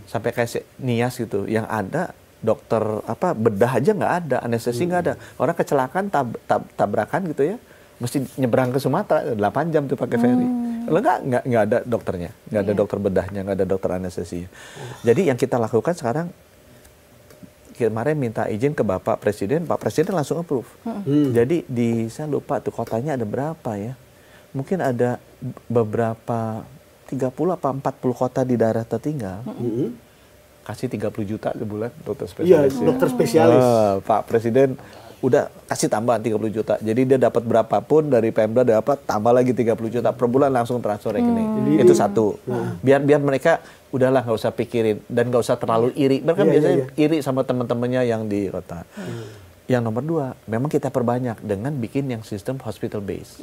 Sampai kayak Nias gitu, yang ada dokter bedah aja nggak ada, anestesi nggak ada. Orang kecelakaan tabrakan gitu ya, mesti nyebrang ke Sumatera 8 jam tuh pakai ferry. Kalau nggak ada dokternya, nggak ada dokter bedahnya, nggak ada dokter anestesinya. Jadi yang kita lakukan sekarang, kemarin minta izin ke Bapak Presiden langsung approve. Jadi saya lupa tuh kotanya ada berapa ya. Mungkin ada beberapa 30 apa 40 kota di daerah tertinggal. Kasih 30 juta sebulan dokter
Iya,
spesialis.
dokter spesialis.
Pak Presiden udah kasih tambahan 30 juta. Jadi dia dapat berapapun dari Pemda dapat tambah lagi 30 juta per bulan langsung transfer rekening. Itu satu. Biar mereka udahlah nggak usah pikirin dan nggak usah terlalu iri. Mereka biasanya iri sama teman-temannya yang di kota. Yang nomor 2, memang kita perbanyak dengan bikin yang sistem hospital base.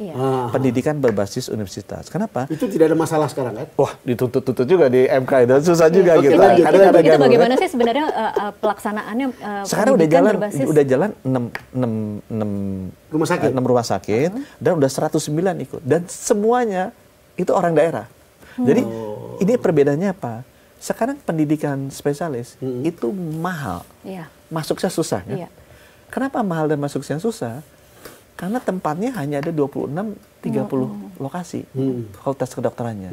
Pendidikan berbasis universitas. Kenapa?
Itu tidak ada masalah sekarang kan?
Wah, dituntut-tuntut juga di MK itu susah juga
Oke,
gitu.
lanjut.
Itu bagaimana sih sebenarnya pelaksanaannya?
Sekarang udah jalan 6
Rumah sakit?
6 rumah sakit dan udah 109 ikut dan semuanya itu orang daerah. Jadi ini perbedaannya apa? Sekarang pendidikan spesialis itu mahal.
Iya.
Masuknya susah kan?
Iya.
Kenapa mahal dan masuknya susah? Karena tempatnya hanya ada 26-30 lokasi fakultas kedokterannya.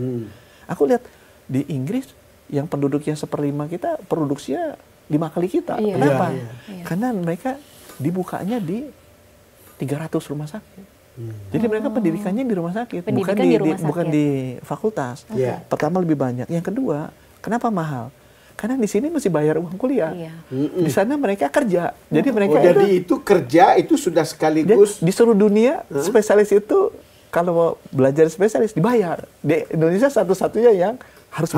Aku lihat di Inggris yang penduduknya 1/5 kita, produksinya 5 kali kita.
Iya.
Kenapa?
Iya.
Karena mereka dibukanya di 300 rumah sakit. Jadi mereka pendidikannya di rumah sakit,
Pendidikan di rumah
bukan
sakit.
di fakultas.
Iya.
Pertama lebih banyak. Yang kedua, kenapa mahal? Karena di sini mesti bayar uang kuliah.
Iya.
Di sana mereka kerja. Jadi mereka
jadi itu kerja itu sudah sekaligus
di seluruh dunia spesialis itu kalau mau belajar spesialis dibayar. Di Indonesia satu-satunya yang harus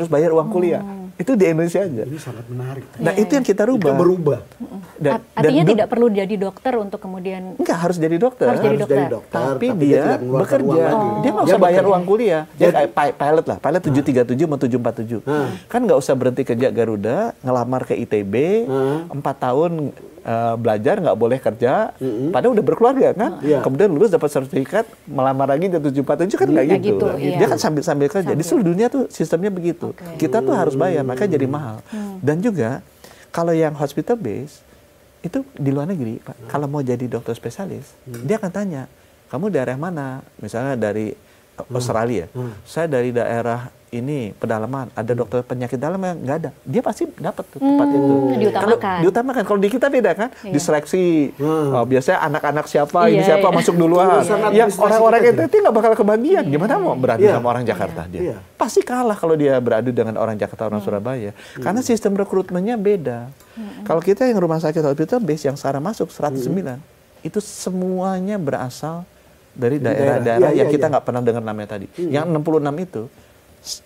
bayar uang kuliah. Itu di Indonesia aja.
ini sangat menarik.
Nah, itu yang kita rubah.
Itu berubah.
Artinya tidak perlu jadi dokter untuk kemudian
Enggak harus jadi dokter.
Harus jadi dokter.
Tapi
tidak
dia
mengeluarkan
bekerja.
uang lagi.
Dia nggak usah bayar uang kuliah. Dia kayak pilot lah. Pilot 737 sama 747. Kan nggak usah berhenti kerja Garuda, ngelamar ke ITB, 4 tahun belajar nggak boleh kerja, padahal udah berkeluarga kan. Kemudian lulus dapat sertifikat, melamar lagi di 747 kan nggak gitu.
iya.
Dia kan sambil kerja. Di seluruh dunia tuh sistemnya begitu. Kita tuh harus bayar, makanya jadi mahal. Dan juga kalau yang hospital base Itu di luar negeri, Pak. Kalau mau jadi dokter spesialis, dia akan tanya, kamu daerah mana? Misalnya dari Australia. Saya dari daerah ini pedalaman, ada dokter penyakit dalam yang nggak ada. Dia pasti dapat tuh tempat itu.
Diutamakan.
Diutamakan. Kalau di kita beda kan,
Iya.
diseleksi. Biasanya anak-anak siapa, ini
Iya,
siapa
iya.
masuk duluan.
Urusan
Yang
administrasi
orang-orang
kita
NTT nggak bakal kebagian. Gimana mau beradu
Iya.
sama orang Jakarta dia?
Iya.
Pasti kalah kalau dia beradu dengan orang Jakarta, orang Surabaya. Karena sistem rekrutmennya beda. Kalau kita yang rumah sakit hospital base yang sekarang masuk 109, itu semuanya berasal dari daerah-daerah
Iya,
yang
iya,
kita
iya.
nggak pernah dengar namanya tadi. Yang 66 itu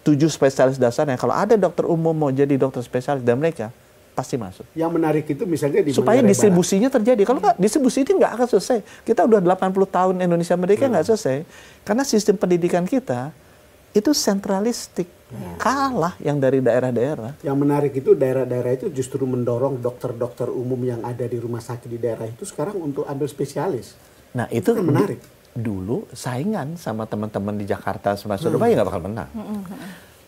7 spesialis dasarnya. Kalau ada dokter umum mau jadi dokter spesialis dan mereka pasti masuk.
Yang menarik itu misalnya di
Supaya
Manggarai
distribusinya terjadi. Kalau nggak, distribusi ini nggak akan selesai. Kita udah 80 tahun Indonesia merdeka nggak selesai. Karena sistem pendidikan kita itu sentralistik. Kalah yang dari daerah-daerah.
Yang menarik itu daerah-daerah itu justru mendorong dokter-dokter umum yang ada di rumah sakit di daerah itu sekarang untuk ambil spesialis.
Nah itu
Kan menarik.
Dulu saingan sama teman-teman di Jakarta sama Surabaya nggak bakal menang.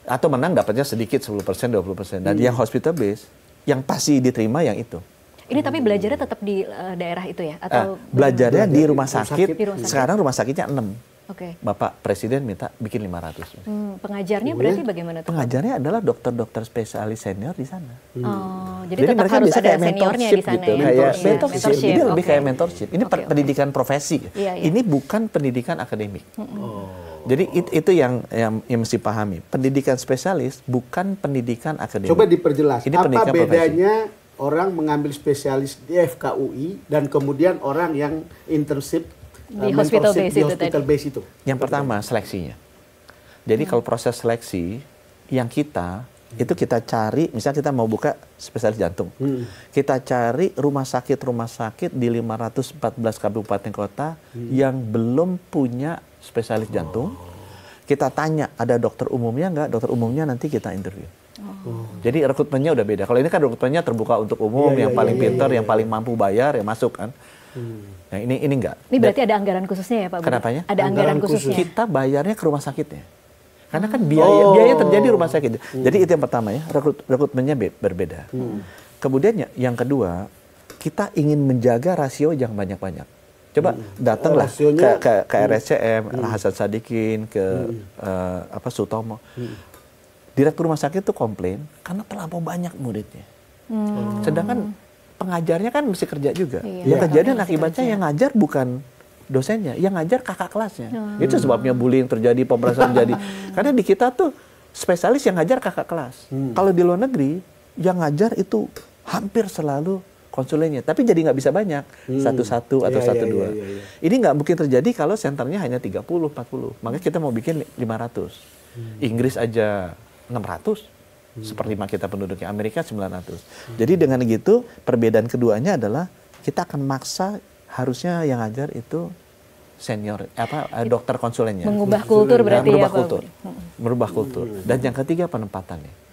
Atau menang dapatnya sedikit 10%, 20%. Dan yang hospital base, yang pasti diterima yang itu.
Ini tapi belajarnya tetap di daerah itu ya? Atau
Belajarnya di rumah sakit,
Di rumah sakit.
sekarang rumah sakitnya 6.
Oke.
Bapak Presiden minta bikin 500.
Pengajarnya berarti bagaimana tuh?
Pengajarnya adalah dokter-dokter spesialis senior di sana.
Oh, jadi tetap
mereka
harus
bisa
ada
kayak
seniornya
mentorship
di sana
gitu,
ya?
kayak
Iya,
mentorship. Ini lebih
oke.
kayak mentorship. Ini
Oke, oke.
pendidikan profesi.
Iya, iya.
Ini bukan pendidikan akademik. Jadi itu yang mesti pahami. Pendidikan spesialis bukan pendidikan akademik.
Coba diperjelas,
Ini
apa
pendidikan profesi.
bedanya orang mengambil spesialis di FKUI dan kemudian orang yang internship
Di hospital
mentorship
base
di
itu
hospital
tadi.
base itu?
Yang pertama seleksinya. Jadi kalau proses seleksi yang itu kita cari, misalnya kita mau buka spesialis jantung. Kita cari rumah sakit di 514 kabupaten kota yang belum punya spesialis jantung. Kita tanya, ada dokter umumnya nggak? Dokter umumnya nanti kita interview. Jadi rekrutmennya udah beda. Kalau ini kan rekrutmennya terbuka untuk umum, yang paling pintar, yang paling mampu bayar, yang masuk kan. Nah ini enggak.
Ini berarti ada anggaran khususnya ya Pak Budi?
Kenapanya?
Ada anggaran khususnya.
Kita bayarnya ke rumah sakitnya. Karena kan biaya terjadi di rumah sakit. Jadi itu yang pertama ya, rekrutmennya berbeda. Kemudian yang kedua, kita ingin menjaga rasio yang banyak-banyak. Coba datanglah ke RSCM, Hasan Sadikin, ke Sutomo. Direktur rumah sakit itu komplain karena terlampau banyak muridnya. Sedangkan pengajarnya kan mesti kerja juga.
Iya.
Yang kejadian akibatnya yang ngajar bukan dosennya, yang ngajar kakak kelasnya. Itu sebabnya bullying terjadi, pemerasan terjadi. Karena di kita tuh spesialis yang ngajar kakak kelas. Kalau di luar negeri, yang ngajar itu hampir selalu konsulennya. Tapi jadi nggak bisa banyak, satu-satu atau satu-dua. Ini nggak mungkin terjadi kalau senternya hanya 30, 40. Makanya kita mau bikin 500. Inggris aja 600. Seperlima kita penduduknya, Amerika 900. Jadi dengan gitu, perbedaan keduanya adalah kita akan maksa harusnya yang ngajar itu senior dokter konsulennya.
Mengubah kultur berarti
merubah
ya Pak
kultur.
Budi?
Merubah kultur. Dan yang ketiga penempatannya.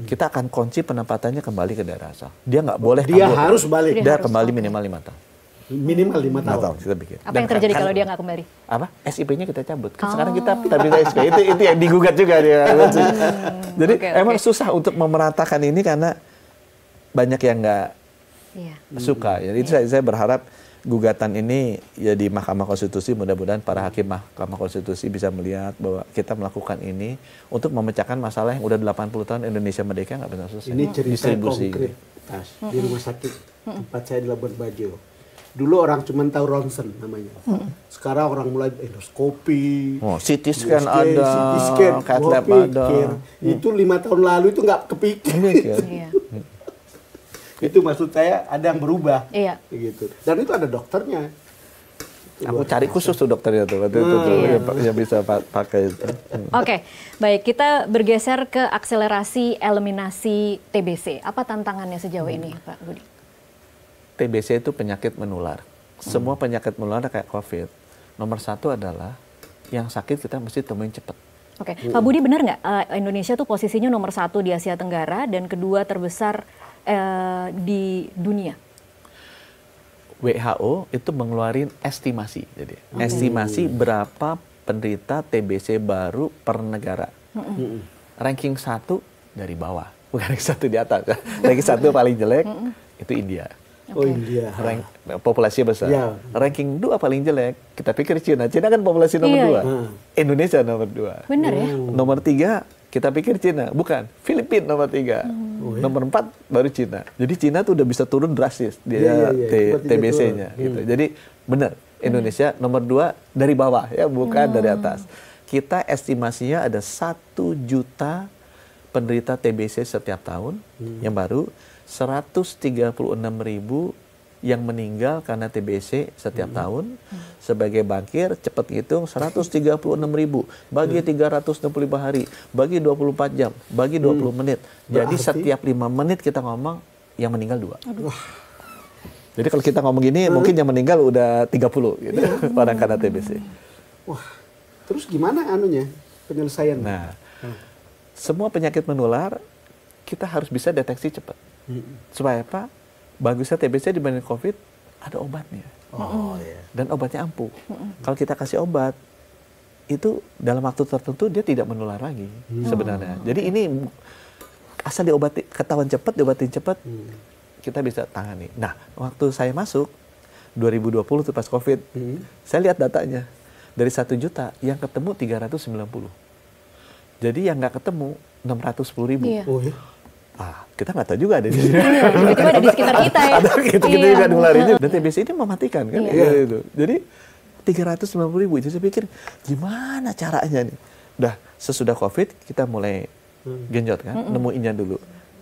Kita akan kunci penempatannya kembali ke daerah asal. Dia nggak boleh
Dia
kabur.
harus balik.
Dia kembali minimal 5 tahun.
Minimal 5
5 tahun
tahun.
kita bikin.
Apa yang terjadi kalau dia nggak kembali?
Apa? SIP-nya kita cabut. Kan sekarang kita bisa SP. Itu yang digugat juga dia. Jadi
Oke,
emang
oke.
susah untuk memeratakan ini karena banyak yang nggak
Iya.
suka. Jadi itu saya berharap gugatan ini ya di Mahkamah Konstitusi, mudah-mudahan para hakim Mahkamah Konstitusi bisa melihat bahwa kita melakukan ini untuk memecahkan masalah yang udah 80 tahun Indonesia merdeka nggak pernah selesai.
Ini cerita
Distribusi
konkret,
ini.
Tas, di rumah sakit tempat saya di Labuan Bajo. Dulu orang cuma tahu ronsen namanya. Sekarang orang mulai endoskopi,
Oh, CT scan ada,
CT scan,
CAT
gua
lab ada.
pikir, itu 5 tahun lalu itu nggak kepikir.
Iya.
Itu maksud saya ada yang berubah.
Iya.
Gitu. Dan itu ada dokternya.
Aku cari khusus tuh dokternya tuh, yang bisa pakai itu.
Oke, baik, kita bergeser ke akselerasi eliminasi TBC. Apa tantangannya sejauh ini Pak Budi?
TBC itu penyakit menular. Semua penyakit menular kayak COVID. Nomor 1 adalah yang sakit kita mesti temuin cepat.
Oke, Pak Budi benar nggak Indonesia tuh posisinya nomor 1 di Asia Tenggara dan kedua terbesar di dunia?
WHO itu mengeluarkan estimasi. Jadi estimasi berapa penderita TBC baru per negara. Ranking 1 dari bawah, bukan ranking 1 di atas. Ranking 1 paling jelek itu India.
Oh India.
Populasi besar.
Ya.
Ranking 2 paling jelek, kita pikir Cina. Cina kan populasi nomor 2. Indonesia nomor 2.
Benar ya?
Nomor 3 kita pikir Cina, bukan. Filipina nomor 3. Nomor 4 baru Cina. Jadi Cina tuh udah bisa turun drastis dia TBC-nya gitu. Jadi benar, Indonesia nomor 2 dari bawah ya, bukan dari atas. Kita estimasinya ada 1 juta penderita TBC setiap tahun yang baru, 136.000 yang meninggal karena TBC setiap tahun. Sebagai bankir, cepat ngitung 136.000 bagi 365 hari, bagi 24 jam, bagi 20 menit. Jadi setiap 5 menit kita ngomong yang meninggal 2. Jadi kalau kita ngomong gini, mungkin yang meninggal udah 30 gitu, orang karena TBC.
Wah, terus gimana anunya penyelesaian?
Nah, semua penyakit menular kita harus bisa deteksi cepat. Supaya apa? Bagusnya TBC dibanding COVID ada obatnya. Dan obatnya ampuh. Kalau kita kasih obat, itu dalam waktu tertentu dia tidak menular lagi sebenarnya. Jadi ini asal diobati, ketahuan cepat, diobatin cepat, kita bisa tangani. Nah, waktu saya masuk 2020 tuh pas COVID, saya lihat datanya. Dari 1 juta, yang ketemu 390. Jadi yang nggak ketemu 610.000.
Iya.
Oh ya.
Kita nggak tahu juga ada di sini.
Tiba-tiba ada di sekitar kita ya.
Ada kita juga nularinnya. Dan TBC ini mematikan kan. Gitu. Jadi 390.000. Jadi saya pikir gimana caranya nih. Udah sesudah COVID kita mulai genjot kan. Nemuinnya dulu.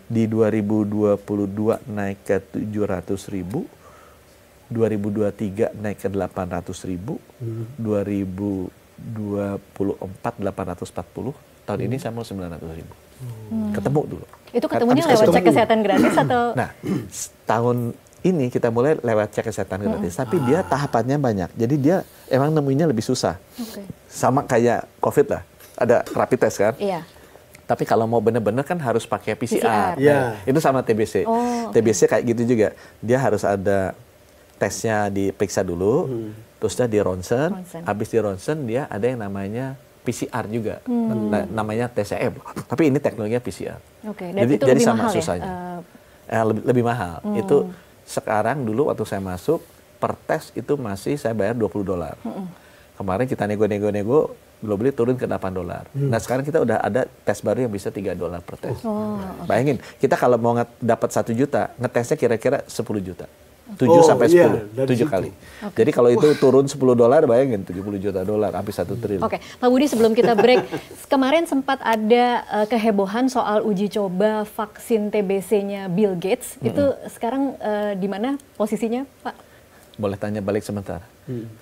Di 2022 naik ke 700.000. 2023 naik ke 800.000. 2024 840. Tahun ini saya mau 900.000. Ketemu dulu.
Itu ketemunya lewat cek kesehatan gratis atau?
Nah, tahun ini kita mulai lewat cek kesehatan gratis. Tapi dia tahapannya banyak. Jadi dia emang nemuinnya lebih susah. Sama kayak COVID lah. Ada rapid test kan?
Iya.
Tapi kalau mau benar-benar kan harus pakai PCR.
Iya.
Itu sama TBC. TBC kayak gitu juga. Dia harus ada tesnya diperiksa dulu. Terus dia di ronsen. Habis di ronsen dia ada yang namanya PCR juga, namanya TCM. Tapi ini teknologinya PCR.
Dan itu
jadi
lebih
sama
mahal
susahnya.
ya?
Lebih mahal. Itu sekarang dulu waktu saya masuk, per tes itu masih saya bayar $20. Kemarin kita nego-nego, globally turun ke $8. Nah sekarang kita udah ada tes baru yang bisa $3 per tes. Bayangin, kita kalau mau dapat 1 juta, ngetesnya kira-kira 10 juta. 7 sampai 10, 7 kali. Jadi kalau itu turun $10, bayangin $70 juta, hampir 1 triliun.
Oke, Pak Budi sebelum kita break, kemarin sempat ada kehebohan soal uji coba vaksin TBC-nya Bill Gates. Itu sekarang di mana posisinya, Pak?
Boleh tanya balik sebentar.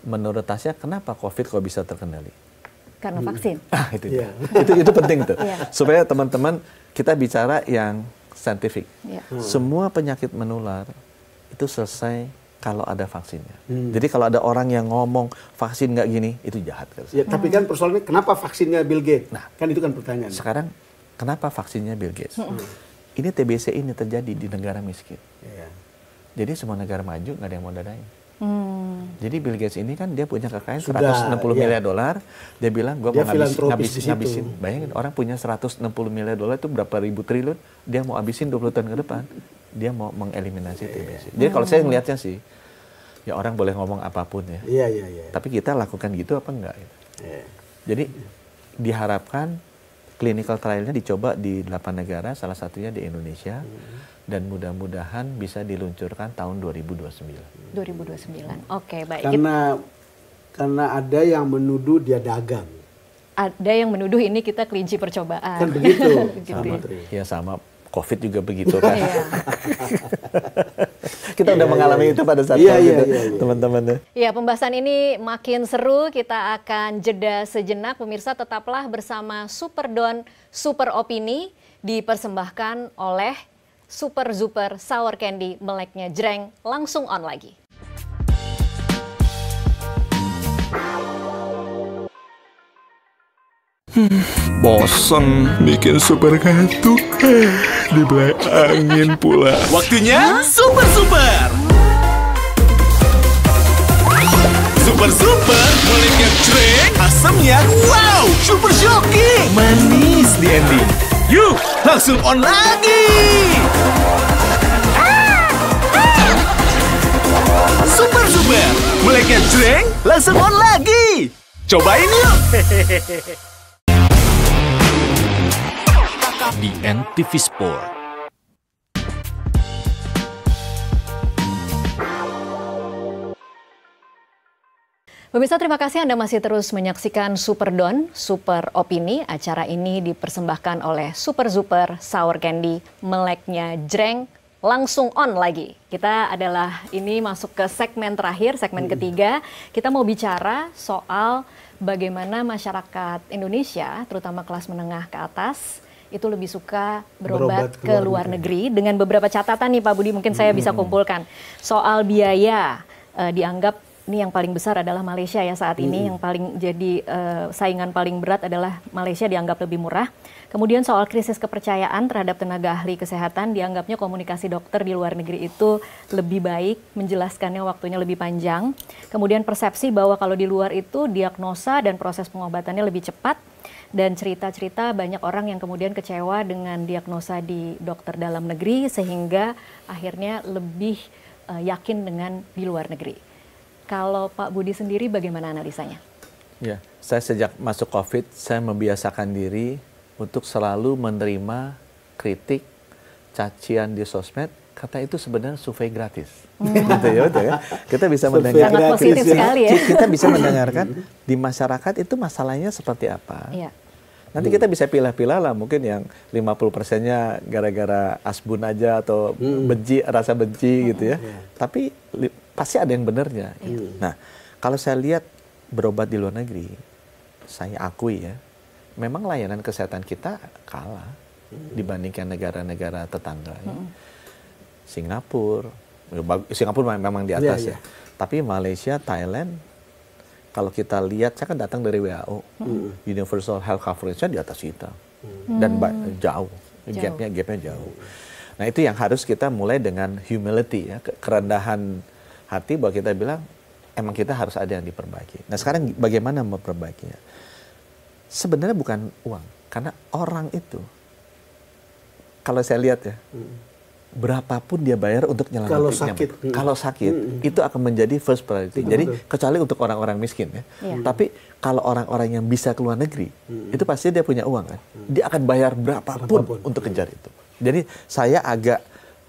Menurut Tasya, kenapa COVID kok bisa terkendali?
Karena vaksin.
Itu dia. Itu penting tuh. Supaya teman-teman kita bicara yang saintifik. Semua penyakit menular itu selesai kalau ada vaksinnya. Jadi kalau ada orang yang ngomong vaksin nggak gini, itu jahat.
Ya, tapi kan persoalannya kenapa vaksinnya Bill Gates? Nah, kan itu kan pertanyaan.
Sekarang kenapa vaksinnya Bill Gates? Ini TBC ini terjadi di negara miskin. Jadi semua negara maju nggak ada yang mau danain. Jadi Bill Gates ini kan dia punya kekayaan $160 miliar. Dia bilang gue mau ngabisin. Bayangin orang punya $160 miliar itu berapa ribu triliun. Dia mau habisin 20 tahun ke depan. Dia mau mengeliminasi TBC. Jadi kalau saya ngelihatnya sih, ya orang boleh ngomong apapun ya. Tapi kita lakukan gitu apa enggak? Jadi diharapkan clinical trialnya dicoba di 8 negara, salah satunya di Indonesia. Dan mudah-mudahan bisa diluncurkan tahun 2029.
Oke, baik.
Karena ada yang menuduh dia dagang.
Ada yang menuduh ini kita kelinci percobaan.
Kan begitu.
Ya sama COVID juga begitu kan. Kita udah mengalami itu pada saat itu, teman-teman.
Ya, pembahasan ini makin seru. Kita akan jeda sejenak. Pemirsa tetaplah bersama Super Don Super Opini, dipersembahkan oleh Super Zuper Sour Candy, meleknya jreng, langsung on lagi.
Bosen bikin super kartu, dibelai angin pula.
Waktunya super. Super, mulainya jreng, asamnya wow, super shocking, manis di ending. Yuk, langsung on lagi. Super Super, meleknya jreng, langsung on lagi. Cobain yuk.
Di NTV Sport.
Pemirsa, terima kasih Anda masih terus menyaksikan Superdon, Super Opini. Acara ini dipersembahkan oleh Super Super Sour Candy, meleknya jreng, langsung on lagi. Kita adalah ini masuk ke segmen terakhir, segmen ketiga. Kita mau bicara soal bagaimana masyarakat Indonesia, terutama kelas menengah ke atas, itu lebih suka berobat ke luar negeri. Dengan beberapa catatan nih Pak Budi, mungkin saya bisa kumpulkan. Soal biaya, dianggap ini yang paling besar adalah Malaysia ya saat ini, yang paling jadi saingan paling berat adalah Malaysia, dianggap lebih murah. Kemudian soal krisis kepercayaan terhadap tenaga ahli kesehatan, dianggapnya komunikasi dokter di luar negeri itu lebih baik, menjelaskannya waktunya lebih panjang. Kemudian persepsi bahwa kalau di luar itu diagnosa dan proses pengobatannya lebih cepat, dan cerita-cerita banyak orang yang kemudian kecewa dengan diagnosa di dokter dalam negeri sehingga akhirnya lebih yakin dengan di luar negeri. Kalau Pak Budi sendiri bagaimana analisanya?
Ya, saya sejak masuk COVID, saya membiasakan diri untuk selalu menerima kritik, cacian di sosmed, kata itu sebenarnya survei gratis. Gitu ya, betul ya. Kita bisa mendengarkan.
Sangat positif sekali ya.
Kita bisa mendengarkan di masyarakat itu masalahnya seperti apa.
Iya.
Nanti kita bisa pilih-pilih lah, mungkin yang 50%-nya gara-gara asbun aja atau benci, rasa benci gitu ya. Tapi pasti ada yang benernya. Nah, kalau saya lihat berobat di luar negeri, saya akui ya, memang layanan kesehatan kita kalah dibandingkan negara-negara tetangga. Ya. Singapura memang di atas ya. Tapi Malaysia, Thailand, kalau kita lihat, saya kan datang dari WHO, Universal Health Coverage-nya di atas kita. Dan jauh, gapnya jauh. Nah itu yang harus kita mulai dengan humility, ya, kerendahan hati bahwa kita bilang, emang kita harus ada yang diperbaiki. Nah sekarang bagaimana memperbaikinya? Sebenarnya bukan uang, karena orang itu, kalau saya lihat ya, berapapun dia bayar untuk nyelamatin kalau sakit itu akan menjadi first priority. Jadi kecuali untuk orang-orang miskin ya. Tapi kalau orang-orang yang bisa ke luar negeri, itu pasti dia punya uang kan. Dia akan bayar berapapun untuk kejar itu. Jadi saya agak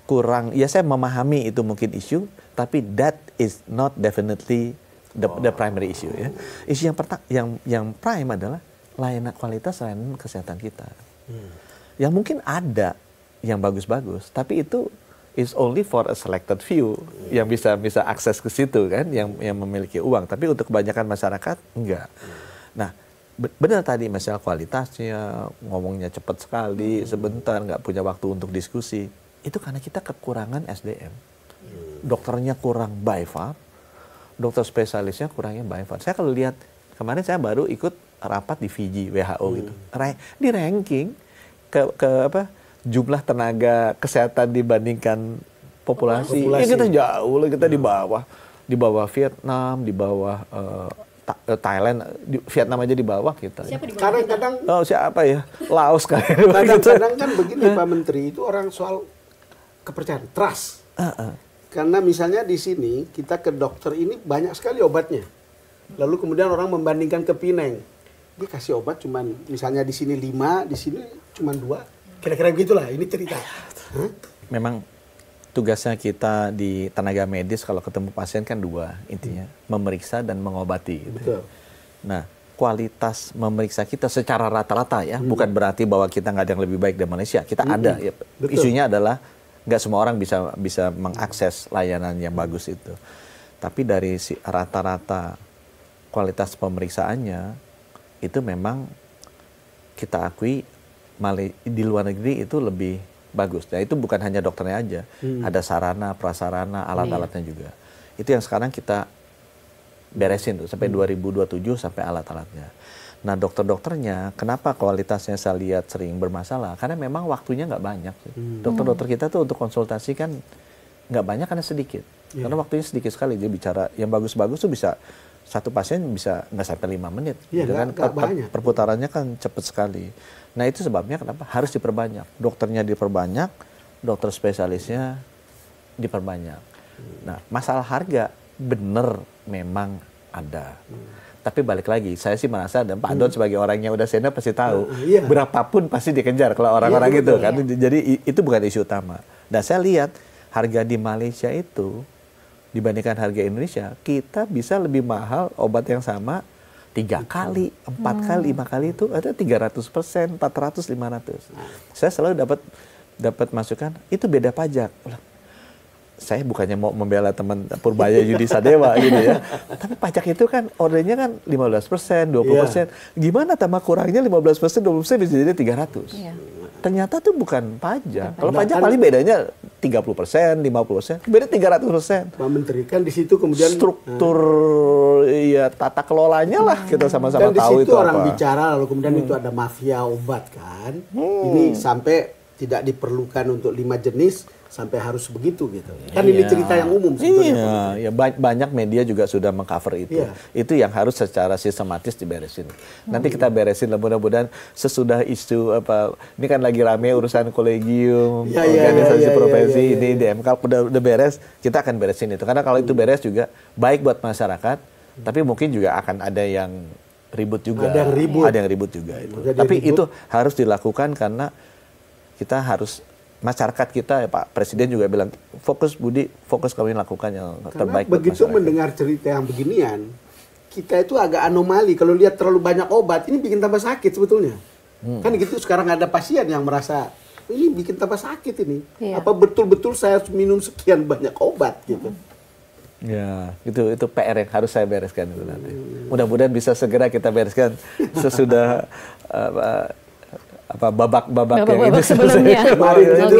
kurang, ya saya memahami itu mungkin isu, tapi that is not definitely the primary issue ya. Isu yang prime adalah kualitas layanan kesehatan kita. Yang mungkin ada yang bagus-bagus, tapi itu is only for a selected few yang bisa akses ke situ kan, yang memiliki uang. Tapi untuk kebanyakan masyarakat enggak. Nah, benar tadi masalah kualitasnya, ngomongnya cepat sekali, sebentar, nggak punya waktu untuk diskusi. Itu karena kita kekurangan SDM. Dokternya kurang by far, dokter spesialisnya kurangnya by far. Saya kalau lihat kemarin saya baru ikut rapat di Fiji WHO gitu, di ranking jumlah tenaga kesehatan dibandingkan populasi. Ya kita jauh lah, kita di bawah Vietnam, di bawah Thailand, Vietnam aja di bawah kita.
Kadang-kadang
siapa ya? Laos kan.
Kadang-kadang kan begini Pak Menteri, itu orang soal kepercayaan, trust. Karena misalnya di sini kita ke dokter ini banyak sekali obatnya. Lalu kemudian orang membandingkan ke Pineng. Dia kasih obat cuman misalnya di sini 5, di sini cuman 2. Kira-kira begitulah, ini cerita.
Memang tugasnya kita di tenaga medis kalau ketemu pasien kan 2 intinya, memeriksa dan mengobati. Gitu.
Betul.
Nah, kualitas memeriksa kita secara rata-rata ya, bukan berarti bahwa kita nggak ada yang lebih baik dari Malaysia. Kita ada. Ya. Isunya adalah nggak semua orang bisa mengakses layanan yang bagus itu. Tapi dari rata-rata kualitas pemeriksaannya itu memang kita akui di luar negeri itu lebih bagus. Nah itu bukan hanya dokternya aja, ada sarana, prasarana, alat-alatnya juga. Itu yang sekarang kita beresin tuh sampai 2027 sampai alat-alatnya. Nah dokter-dokternya, kenapa kualitasnya saya lihat sering bermasalah? Karena memang waktunya nggak banyak. Dokter-dokter kita tuh untuk konsultasi kan nggak banyak karena sedikit. Karena waktunya sedikit sekali, dia bicara yang bagus-bagus tuh bisa satu pasien bisa nggak sampai 5 menit. Gitu kan perputarannya kan cepat sekali. Nah itu sebabnya kenapa harus diperbanyak. Dokternya diperbanyak, dokter spesialisnya diperbanyak. Nah, masalah harga bener memang ada. Tapi balik lagi, saya sih merasa dan Pak Don sebagai orang yang udah senior pasti tahu, berapapun pasti dikejar kalau orang-orang gitu kan. Jadi itu bukan isu utama. Dan saya lihat harga di Malaysia itu dibandingkan harga Indonesia, kita bisa lebih mahal obat yang sama 3 kali, 4 kali, 5 kali itu ada 300%, 400, 500. Saya selalu dapat masukan, itu beda pajak. Saya bukannya mau membela teman Purbaya Yudi Sadewa gitu ya. Tapi pajak itu kan ordernya kan 15%, 20%. Gimana tambah kurangnya 15%, 20% bisa jadi 300. Ternyata itu bukan pajak. Kalau pajak paling bedanya 30%, 50%, beda 300%.
Pak Menteri kan di situ kemudian
struktur ya tata kelolanya lah kita sama-sama
dan
tahu
di situ
itu
orang
apa.
bicara lalu kemudian itu ada mafia obat kan. Ini sampai tidak diperlukan untuk 5 jenis sampai harus begitu gitu. Kan ini cerita yang umum sebetulnya.
Iya, banyak media juga sudah mengcover itu. Itu yang harus secara sistematis diberesin. Nanti kita beresin lah mudah-mudahan sesudah isu apa ini kan lagi rame urusan kolegium, organisasi profesi ini DMK udah beres, kita akan beresin itu. Karena kalau itu beres juga baik buat masyarakat, tapi mungkin juga akan ada yang ribut juga. Ada yang ribut juga itu. Tapi itu harus dilakukan karena kita harus masyarakat kita ya Pak Presiden juga bilang fokus kami lakukan yang terbaik.
Karena begitu mendengar cerita yang beginian, kita itu agak anomali kalau lihat terlalu banyak obat ini bikin tambah sakit sebetulnya. Kan gitu sekarang ada pasien yang merasa ini bikin tambah sakit ini. Apa betul-betul saya harus minum sekian banyak obat gitu.
Ya, itu PR yang harus saya bereskan itu nanti. Mudah-mudahan bisa segera kita bereskan sesudah babak-babak yang ini
sebelumnya.
Kemarin itu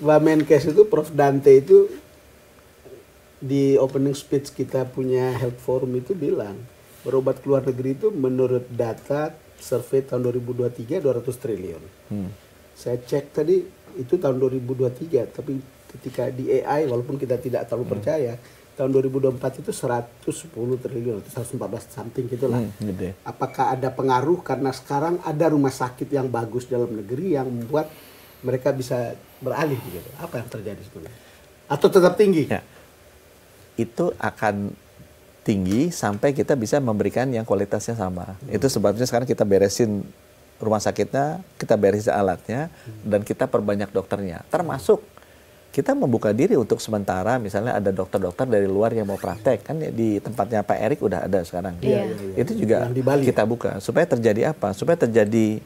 Wamenkes itu Prof Dante itu di opening speech kita punya health forum itu bilang berobat ke luar negeri itu menurut data survei tahun 2023 200 triliun. Saya cek tadi itu tahun 2023 tapi ketika di AI walaupun kita tidak terlalu percaya tahun 2024 itu 110 triliun, 114 something gitulah. Apakah ada pengaruh karena sekarang ada rumah sakit yang bagus dalam negeri yang membuat mereka bisa beralih gitu? Apa yang terjadi sebenarnya? Atau tetap tinggi?
Ya. Itu akan tinggi sampai kita bisa memberikan yang kualitasnya sama. Itu sebabnya sekarang kita beresin rumah sakitnya, kita beresin alatnya, dan kita perbanyak dokternya. Termasuk kita membuka diri untuk sementara misalnya ada dokter-dokter dari luar yang mau praktek kan di tempatnya Pak Erik udah ada sekarang. Itu juga kita buka supaya terjadi apa? Supaya terjadi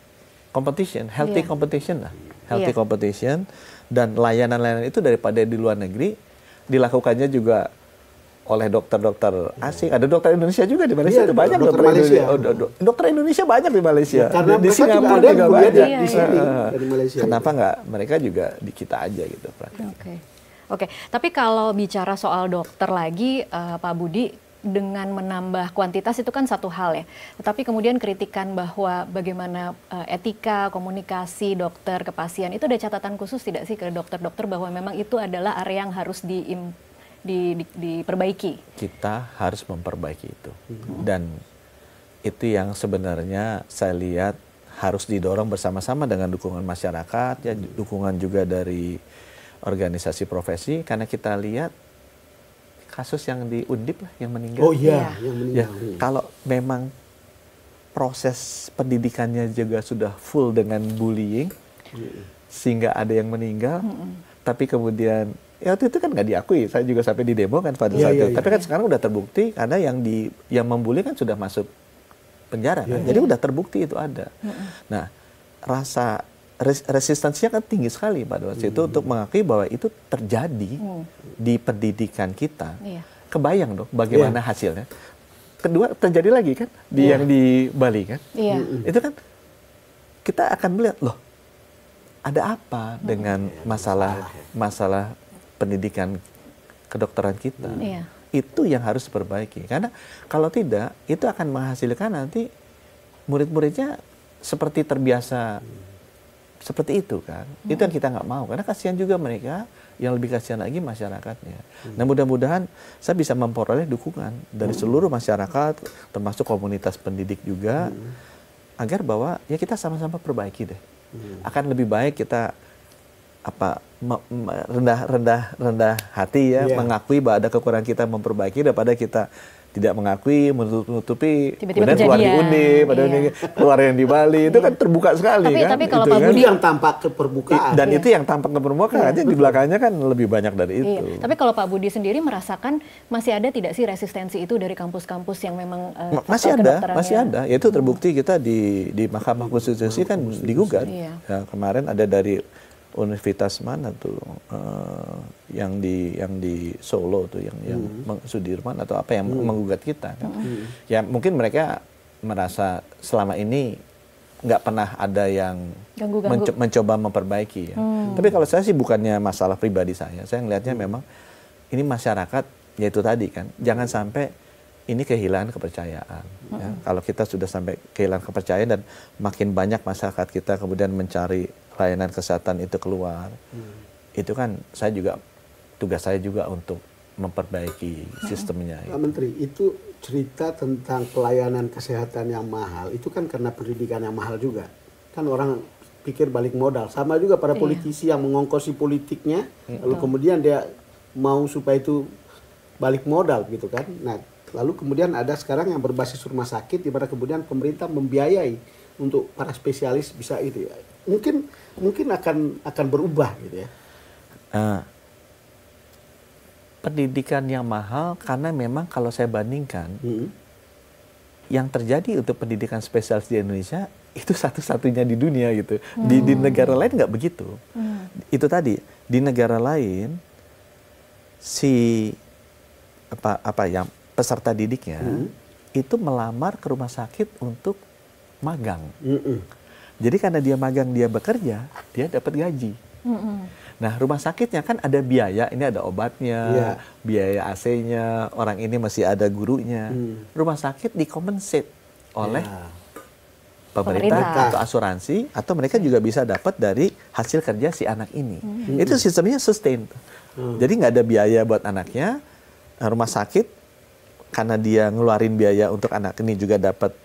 competition, healthy competition lah. Healthy competition dan layanan-layanan itu daripada di luar negeri dilakukannya juga oleh dokter-dokter asing. Ada dokter Indonesia juga di Malaysia. Itu banyak dokter Indonesia. Dokter Indonesia banyak di Malaysia.
Karena
di Singapura juga banyak
di sini dari Malaysia.
Kenapa nggak mereka juga di kita aja gitu?
Oke. Tapi kalau bicara soal dokter lagi, Pak Budi, dengan menambah kuantitas itu kan satu hal ya. Tetapi kemudian kritikan bahwa bagaimana etika, komunikasi dokter ke pasien, itu ada catatan khusus tidak sih ke dokter-dokter bahwa memang itu adalah area yang harus diperbaiki? Kita
harus memperbaiki itu. Dan itu yang sebenarnya saya lihat harus didorong bersama-sama dengan dukungan masyarakat, ya dukungan juga dari organisasi profesi, karena kita lihat kasus yang di Undip lah yang meninggal.
Yang meninggal.
Ya, kalau memang proses pendidikannya juga sudah full dengan bullying, sehingga ada yang meninggal, tapi kemudian ya waktu itu kan nggak diakui. Saya juga sampai di demo kan pada saat itu. Tapi kan sekarang udah terbukti karena yang membuli kan sudah masuk penjara kan. Jadi udah terbukti itu ada. Nah, rasa resistensinya kan tinggi sekali pada waktu itu untuk mengakui bahwa itu terjadi di pendidikan kita. Kebayang dong bagaimana hasilnya. Kedua terjadi lagi kan yang di Bali kan. Itu kan kita akan melihat loh ada apa dengan masalah pendidikan kedokteran kita. Itu yang harus diperbaiki. Karena kalau tidak itu akan menghasilkan nanti murid-muridnya seperti terbiasa seperti itu kan. Itu yang kita nggak mau karena kasihan juga mereka, yang lebih kasihan lagi masyarakatnya. Nah, mudah-mudahan saya bisa memperoleh dukungan dari seluruh masyarakat termasuk komunitas pendidik juga agar bahwa ya kita sama-sama perbaiki deh. Akan lebih baik kita rendah hati ya, mengakui bahwa ada kekurangan kita, memperbaiki, daripada kita tidak mengakui, menutupi,
Tiba-tiba
kemudian keluar di
kejadian.
Undip, keluar yang di Bali, itu kan terbuka sekali kan.
Tapi kalau
itu
Pak
kan.
Budi
Itu yang tampak ke permukaan.
Dan itu yang tampak ke permukaan, di belakangnya kan lebih banyak dari itu.
Tapi kalau Pak Budi sendiri merasakan masih ada tidak sih resistensi itu dari kampus-kampus yang memang
Masih
kedokterannya?
ada. Itu terbukti kita di Mahkamah Konstitusi kan digugat.
Iya.
Ya, kemarin ada dari Universitas mana tuh yang di Solo tuh yang Sudirman atau apa yang menggugat kita kan. Ya mungkin mereka merasa selama ini nggak pernah ada yang
Ganggu-ganggu.
mencoba memperbaiki ya. Tapi kalau saya sih bukannya masalah pribadi saya ngelihatnya memang ini masyarakat yaitu tadi kan, jangan sampai ini kehilangan kepercayaan. Ya. Kalau kita sudah sampai kehilangan kepercayaan dan makin banyak masyarakat kita kemudian mencari layanan kesehatan itu keluar, itu kan tugas saya juga untuk memperbaiki sistemnya.
Pak Menteri, itu cerita tentang pelayanan kesehatan yang mahal, itu kan karena pendidikan yang mahal juga. Kan orang pikir balik modal. Sama juga para politisi yang mengongkosi politiknya, lalu kemudian dia mau supaya itu balik modal gitu kan. Nah, lalu kemudian ada sekarang yang berbasis rumah sakit, di mana kemudian pemerintah membiayai untuk para spesialis bisa itu ya. Mungkin akan berubah gitu ya.
Pendidikan yang mahal karena memang kalau saya bandingkan yang terjadi untuk pendidikan spesialis di Indonesia itu satu-satunya di dunia gitu. Di negara lain nggak begitu. Itu tadi di negara lain yang peserta didiknya itu melamar ke rumah sakit untuk magang. Jadi karena dia magang, dia bekerja, dia dapat gaji. Nah, rumah sakitnya kan ada biaya, ini ada obatnya, biaya AC-nya, orang ini masih ada gurunya. Rumah sakit dikompensate oleh pemerintah atau asuransi, atau mereka juga bisa dapat dari hasil kerja si anak ini. Itu sistemnya sustain. Jadi nggak ada biaya buat anaknya, rumah sakit karena dia ngeluarin biaya untuk anak ini juga dapat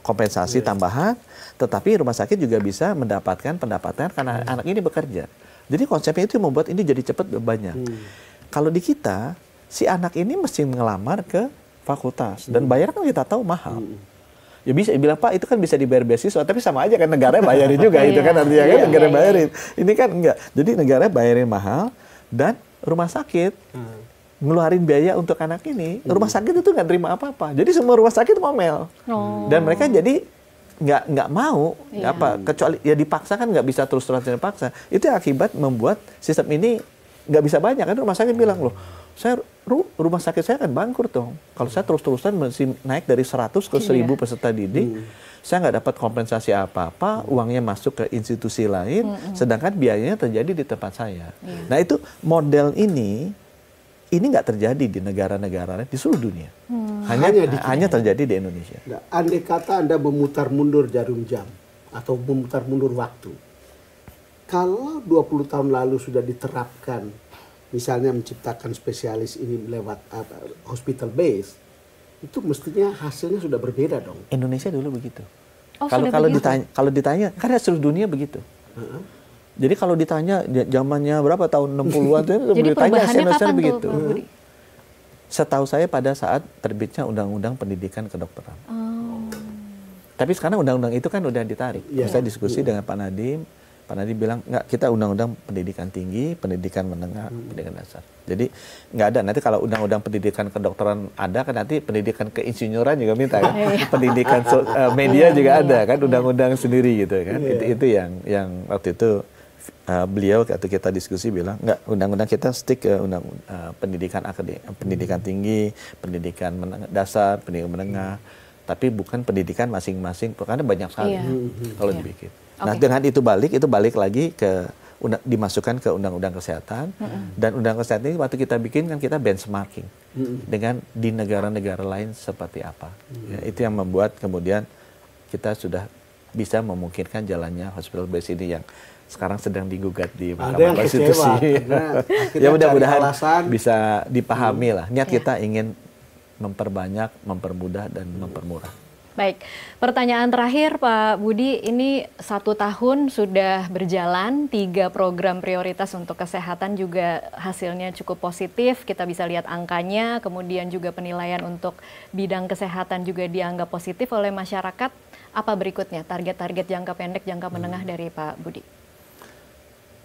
kompensasi tambahan, tetapi rumah sakit juga bisa mendapatkan pendapatan karena anak ini bekerja. Jadi konsepnya itu membuat ini jadi cepat banyak. Kalau di kita, si anak ini mesti ngelamar ke fakultas dan bayar kan kita tahu mahal. Ya bisa bilang, Pak itu kan bisa dibayar beasiswa, tapi sama aja kan negara bayarin juga itu kan artinya kan negara bayarin. Ini kan enggak. Jadi negara bayarin mahal dan rumah sakit ngeluarin biaya untuk anak ini, rumah sakit itu nggak terima apa-apa. Jadi semua rumah sakit ngomel. Dan mereka jadi nggak mau, kecuali ya dipaksa kan nggak bisa terus-terusan dipaksa. Itu akibat membuat sistem ini nggak bisa banyak. Kan rumah sakit bilang, loh, rumah sakit saya kan bangkrut dong. Kalau saya terus-terusan mesti naik dari 100 ke 1000 peserta didik, saya nggak dapat kompensasi apa-apa, uangnya masuk ke institusi lain, sedangkan biayanya terjadi di tempat saya. Nah itu model ini nggak terjadi di negara-negara lain di seluruh dunia. Hanya terjadi di Indonesia.
Nah, andai kata Anda memutar mundur jarum jam atau memutar mundur waktu, kalau 20 tahun lalu sudah diterapkan, misalnya menciptakan spesialis ini lewat hospital base, itu mestinya hasilnya sudah berbeda dong.
Indonesia dulu begitu.
Kalau
ditanya, karena seluruh dunia begitu. Jadi kalau ditanya zamannya berapa tahun 60-an itu ditanya
kapan
begitu.
Tuh, Pak Budi?
Setahu saya pada saat terbitnya Undang-Undang Pendidikan Kedokteran. Tapi sekarang undang-undang itu kan udah ditarik. Saya diskusi dengan Pak Nadiem. Pak Nadiem bilang, enggak, kita undang-undang pendidikan tinggi, pendidikan menengah, pendidikan dasar. Jadi nggak ada. Nanti kalau undang-undang pendidikan kedokteran ada, kan nanti pendidikan keinsinyuran juga minta kan. Pendidikan media juga ada kan, undang-undang sendiri gitu kan. Itu yang waktu itu beliau waktu kita diskusi bilang, enggak, undang-undang kita stick ke pendidikan akademik, pendidikan tinggi, pendidikan dasar, pendidikan menengah, tapi bukan pendidikan masing-masing, karena banyak sekali kalau dibikin. Nah, dengan itu balik lagi ke dimasukkan ke undang-undang kesehatan, dan undang kesehatan ini waktu kita bikin kan kita benchmarking dengan di negara-negara lain seperti apa. Ya, itu yang membuat kemudian kita sudah bisa memungkinkan jalannya hospital base ini yang sekarang sedang digugat di Mahkamah Konstitusi. Ya mudah-mudahan bisa dipahami lah. Niat kita ingin memperbanyak, mempermudah dan mempermurah.
Baik, pertanyaan terakhir Pak Budi, ini 1 tahun sudah berjalan, 3 program prioritas untuk kesehatan juga hasilnya cukup positif, kita bisa lihat angkanya, kemudian juga penilaian untuk bidang kesehatan juga dianggap positif oleh masyarakat. Apa berikutnya, target-target jangka pendek, jangka menengah dari Pak Budi?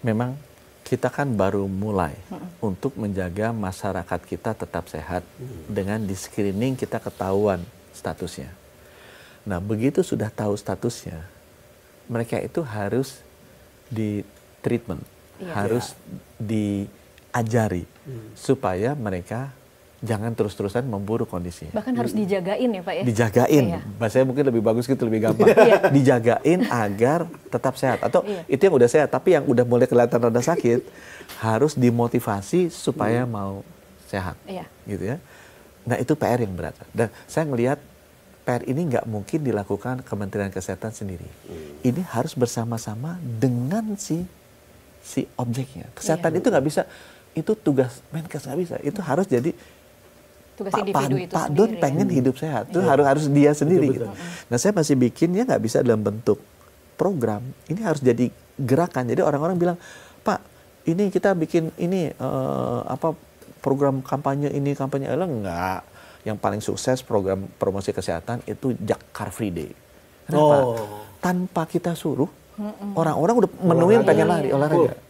Memang kita kan baru mulai untuk menjaga masyarakat kita tetap sehat dengan di screening kita ketahuan statusnya. Nah, begitu sudah tahu statusnya, mereka itu harus di treatment, harus diajari supaya mereka jangan terus-terusan memburuk kondisinya.
Bahkan harus dijagain ya Pak ya?
Dijagain, bahasanya mungkin lebih bagus gitu, lebih gampang. Dijagain agar tetap sehat. Atau itu yang udah sehat, tapi yang udah mulai kelihatan rada sakit, harus dimotivasi supaya mau sehat. Gitu ya. Nah, itu PR yang berat. Dan saya ngelihat PR ini nggak mungkin dilakukan Kementerian Kesehatan sendiri. Ini harus bersama-sama dengan si objeknya. Kesehatan itu nggak bisa, itu tugas Menkes nggak bisa. Itu harus jadi
tugas individu itu
Pak Don
sendiri,
pengen hidup sehat. Itu harus dia sendiri. Gitu. Nah, saya masih bikinnya nggak bisa dalam bentuk program. Ini harus jadi gerakan. Jadi orang-orang bilang, Pak, ini kita bikin ini program kampanye ini kampanye enggak. Yang paling sukses program promosi kesehatan itu Car Free Day. Kenapa? Tanpa kita suruh, orang-orang udah menuin pengen lari olahraga.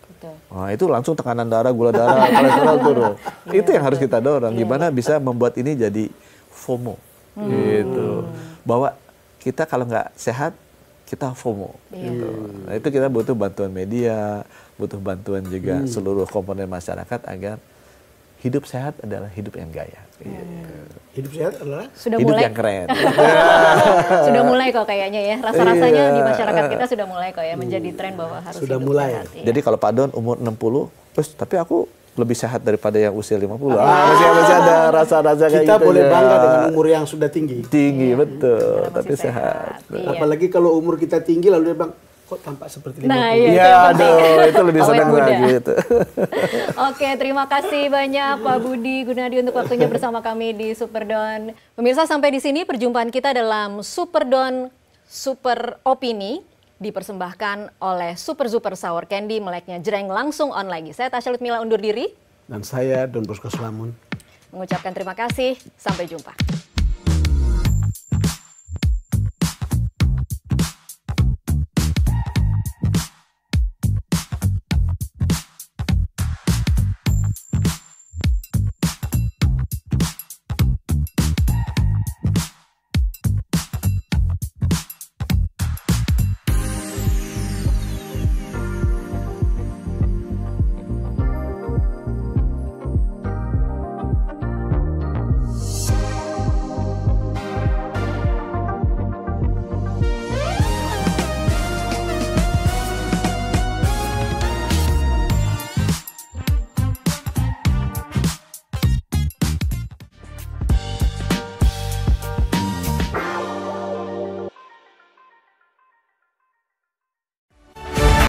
Nah, itu langsung tekanan darah, gula darah, kolesterol turun. Itu yang harus kita dorong. Gimana bisa membuat ini jadi FOMO, gitu. Bahwa kita kalau nggak sehat, kita FOMO. Gitu. Nah, itu kita butuh bantuan media, butuh bantuan juga seluruh komponen masyarakat agar hidup sehat adalah hidup yang gaya.
Hidup sehat adalah
hidup yang keren.
Sudah mulai kok kayaknya ya. Rasa-rasanya di masyarakat kita sudah mulai kok ya menjadi tren bahwa harus
sudah
hidup
mulai.
sehat.
Jadi kalau Pak Don umur 60, terus tapi aku lebih sehat daripada yang usia 50. Masih ada rasa-rasa kayak gitu.
Kita boleh bangga dengan umur yang sudah tinggi.
Tinggi, betul. Tapi sehat.
Apalagi kalau umur kita tinggi lalu dia bilang, kok tampak seperti 50.
Nah,
iya, aduh, itu lebih senang lagi itu.
Oke, terima kasih banyak Pak Budi Gunadi untuk waktunya bersama kami di Superdon. Pemirsa, sampai di sini perjumpaan kita dalam Superdon Super Opini dipersembahkan oleh Super Sour Candy, meleknya jreng langsung on lagi. Saya Tasya Lutmila undur diri.
Dan saya Don Bosco Slamun.
Mengucapkan terima kasih, sampai jumpa.